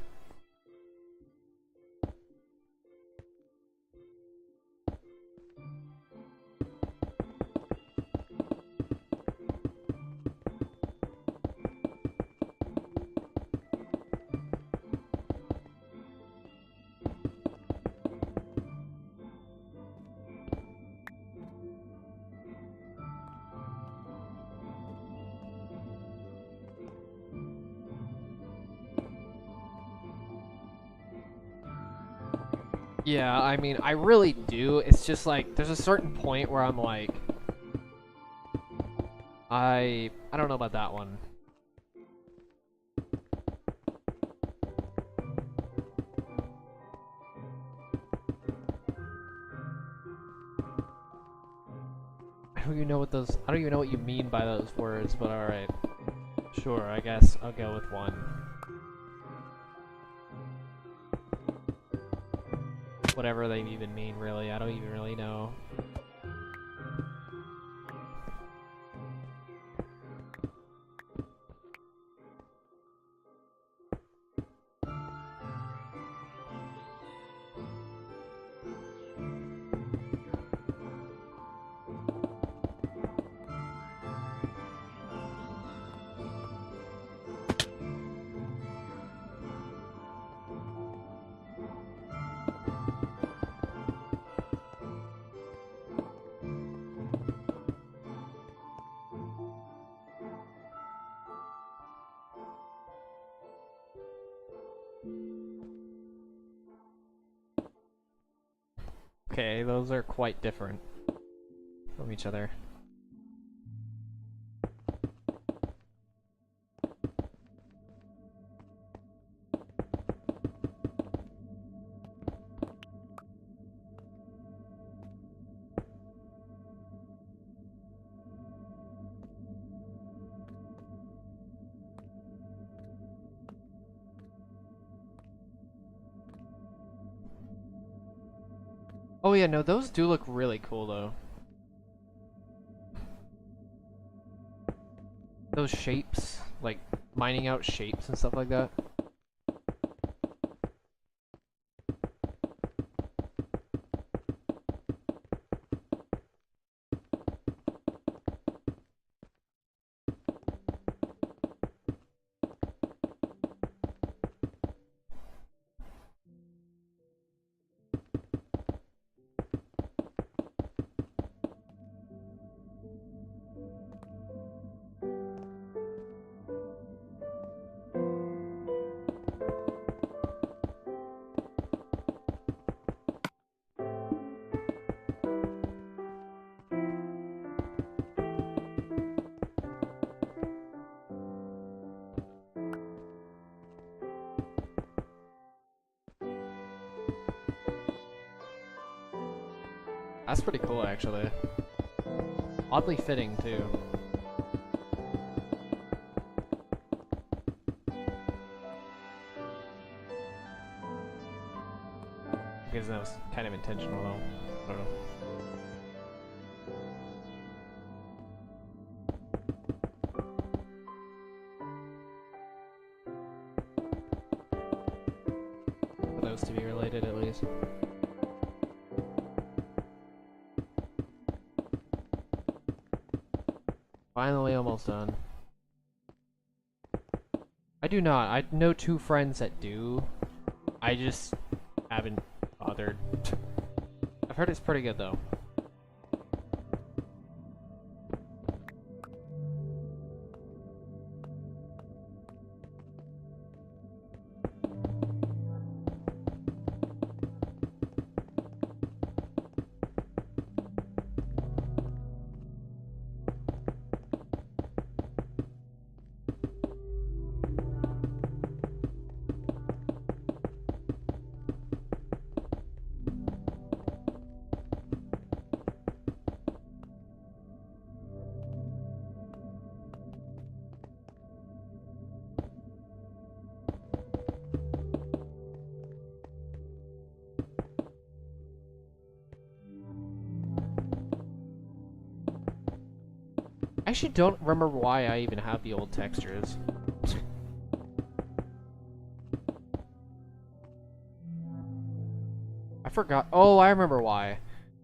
Yeah, I mean, I really do. It's just like, there's a certain point where I'm like, I don't know about that one. I don't even know what you mean by those words, but alright. Sure, I guess I'll go with one. Whatever they even mean, really. I don't even really know. Okay, those are quite different from each other. Oh yeah, no, those do look really cool though. Those shapes, like mining out shapes and stuff like that. That's pretty cool, actually. Oddly fitting, too. Because that was kind of intentional, though. I don't know. For those to be related, at least. Finally almost done. I do not. I know 2 friends that do. I just haven't bothered. I've heard it's pretty good though. I actually don't remember why I even have the old textures. I forgot. Oh, I remember why.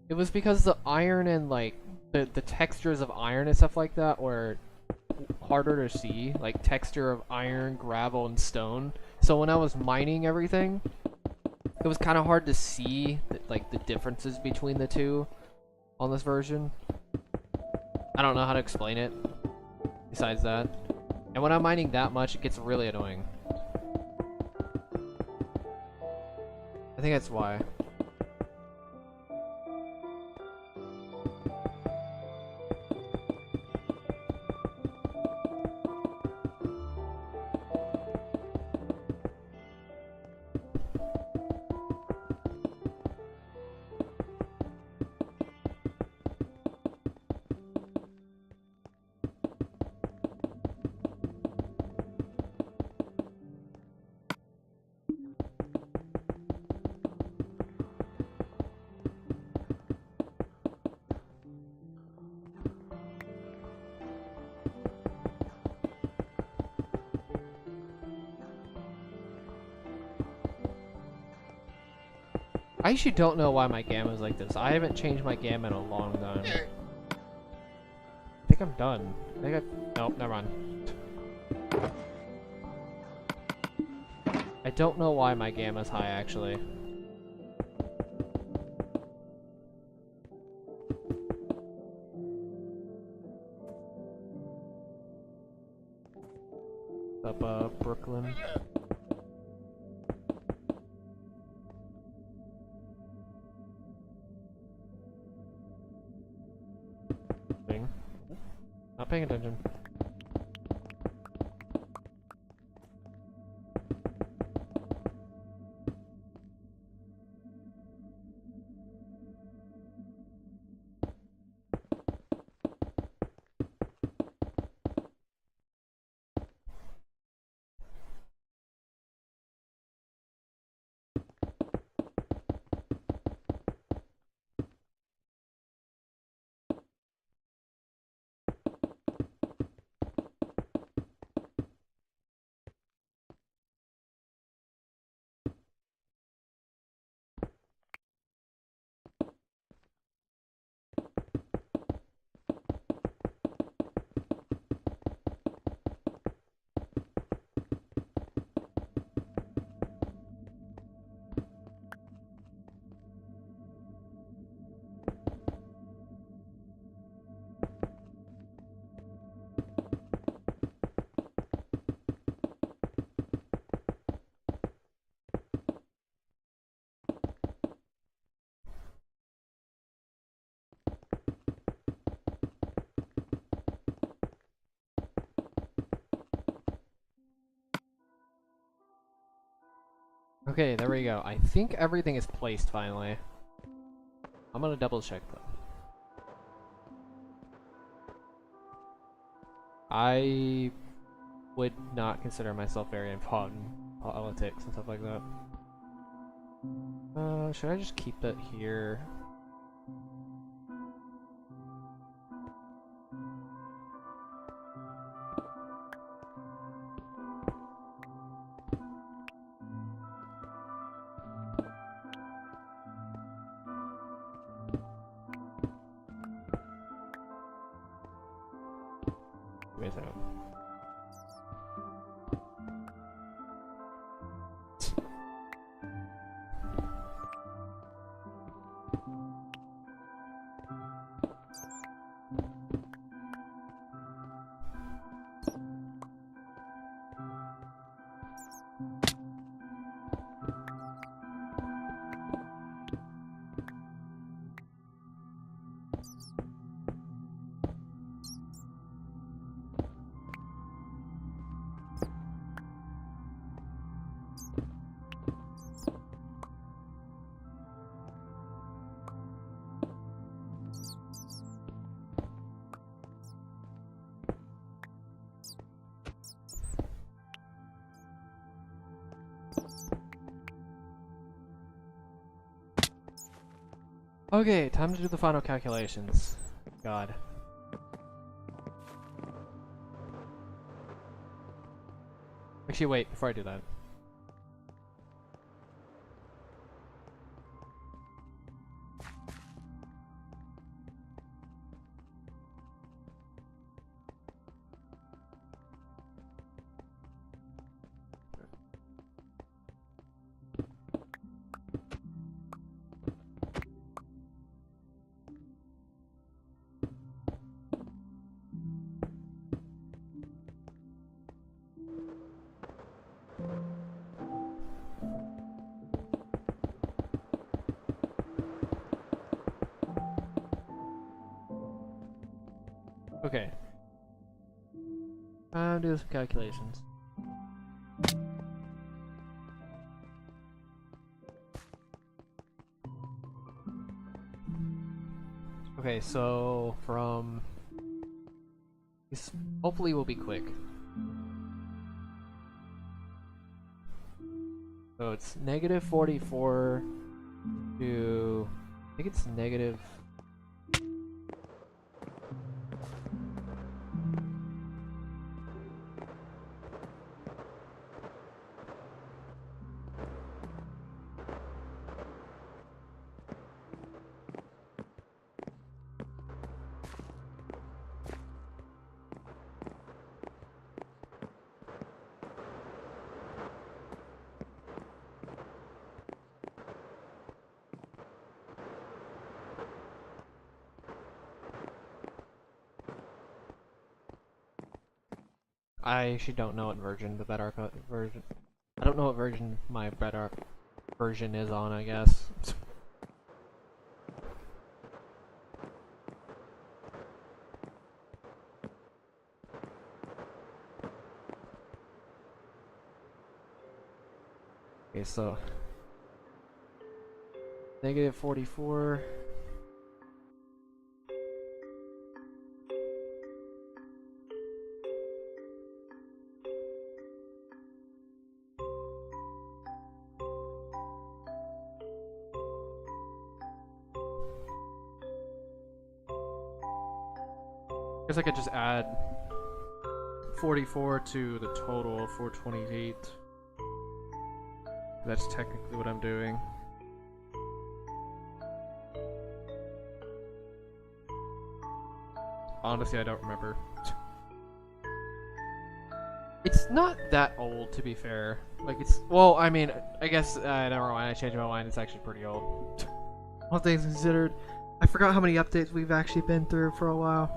It was because the iron and like the textures of iron and stuff like that were harder to see, like texture of iron, gravel, and stone. So when I was mining everything, it was kind of hard to see like the differences between the two on this version. I don't know how to explain it besides that. And when I'm mining that much, it gets really annoying. I think that's why. I actually don't know why my gamma is like this. I haven't changed my gamma in a long time. I think I'm done. I think nope, never mind. I don't know why my gamma's high, actually. What's up, Brooklyn? Not paying attention. Okay, there we go. I think everything is placed finally. I'm gonna double check though. I would not consider myself very involved in politics and stuff like that. Should I just keep it here? plays out. Okay, time to do the final calculations. God. Actually, wait, before I do that. Okay. Do some calculations. Okay, so from this hopefully will be quick. So it's negative 44 to I think it's negative. I actually don't know what version the Bedrock version. I don't know what version my Bedrock version is on, I guess. Okay, so negative 44. Guess I could just add 44 to the total of 428. That's technically what I'm doing. Honestly, I don't remember. It's not that old, to be fair. Like, it's... Well, I mean, I guess... never mind, I changed my mind. It's actually pretty old. All things considered, I forgot how many updates we've actually been through for a while.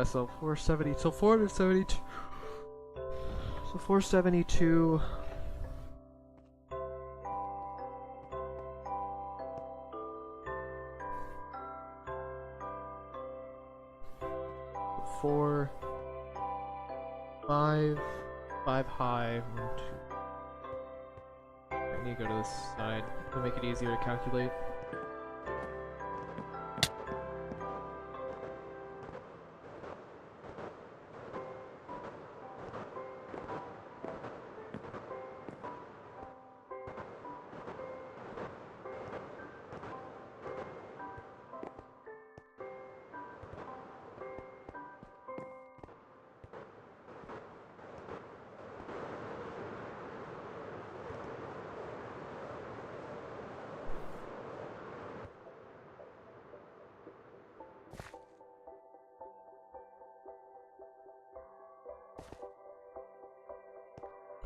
So 470... So 472... So 472... Four, five high, 1, 2. I need to go to this side to make it easier to calculate.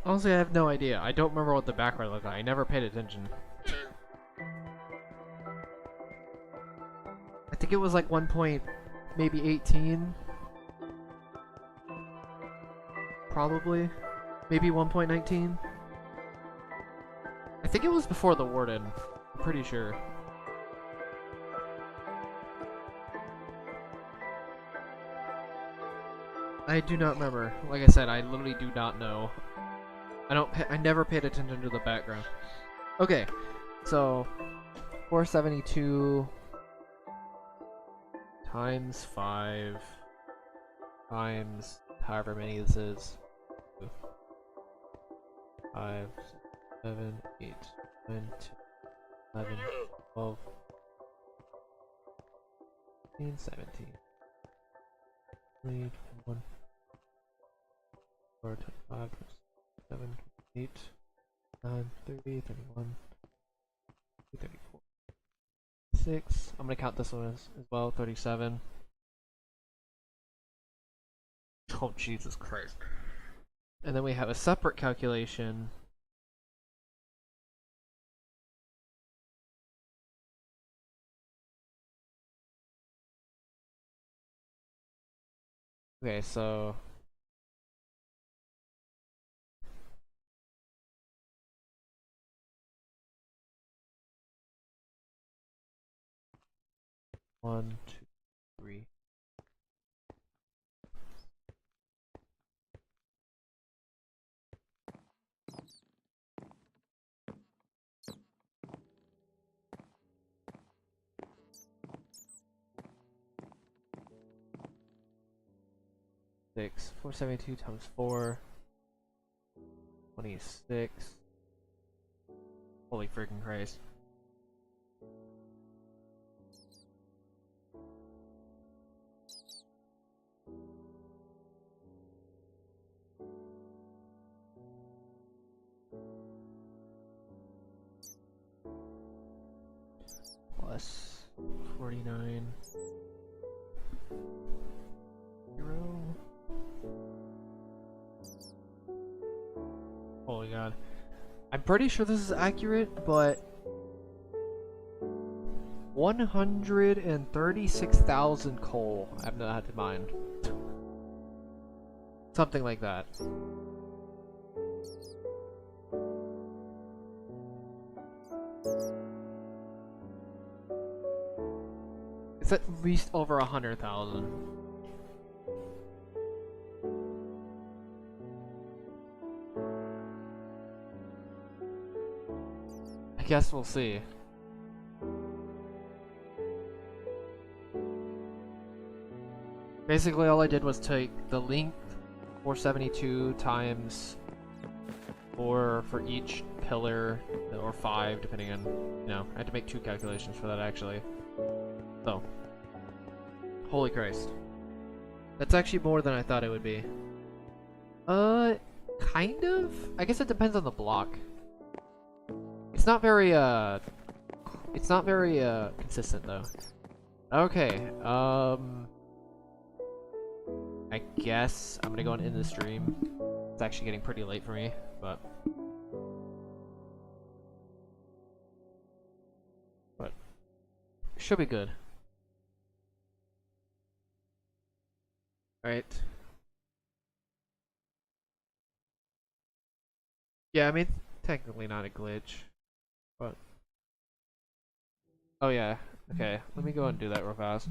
Honestly, I have no idea. I don't remember what the background looked like. I never paid attention. I think it was like 1 point, maybe 18. Probably. Maybe 1.19. I think it was before the warden. I'm pretty sure. I do not remember. Like I said, I literally do not know. I never paid attention to the background. Okay, so 472 times 5 times however many this is. 5, 7, 8, 9, 10, 11, 12, 15, 17, 3, 1, 4, 25, 7, 8, 9, 30, 31, 34, 6. I'm gonna count this one as well, 37. Oh, Jesus Christ. And then we have a separate calculation. Okay, so one, two, three. Six. 472 times 4. 26. Holy freaking Christ. Plus 49. 0. Holy God. I'm pretty sure this is accurate, but 136,000 coal I've not had to mine. Something like that. It's at least over 100,000. I guess we'll see. Basically, all I did was take the length 472 times 4 for each pillar, or 5, depending on, you know, I had to make 2 calculations for that actually. So, holy Christ. That's actually more than I thought it would be. Kind of? I guess it depends on the block. It's not very, consistent though. Okay, I guess I'm gonna go and end the stream. It's actually getting pretty late for me, but should be good. Alright. Yeah, I mean, technically not a glitch, but... Oh yeah, okay. Let me go and do that real fast.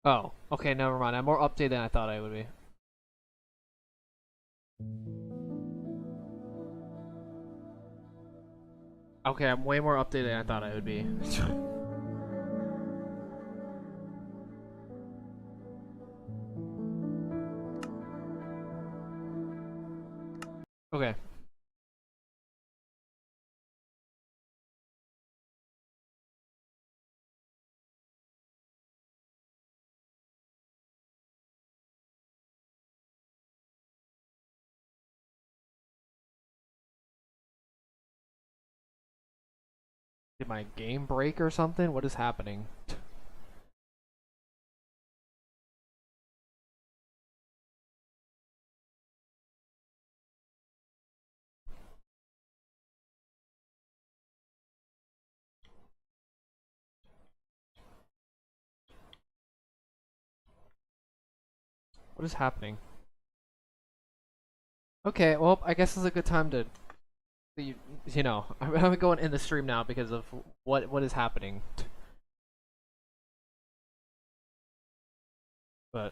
Oh, okay, never mind. I'm more updated than I thought I would be. Okay, I'm way more updated than I thought I would be. Okay. Did my game break or something? What is happening? What is happening? Okay, well, I guess it's a good time to, you know, I'm going in the stream now because of what is happening. But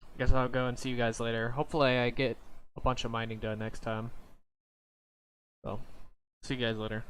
I guess I'll go and see you guys later. Hopefully, I get a bunch of mining done next time. So, see you guys later.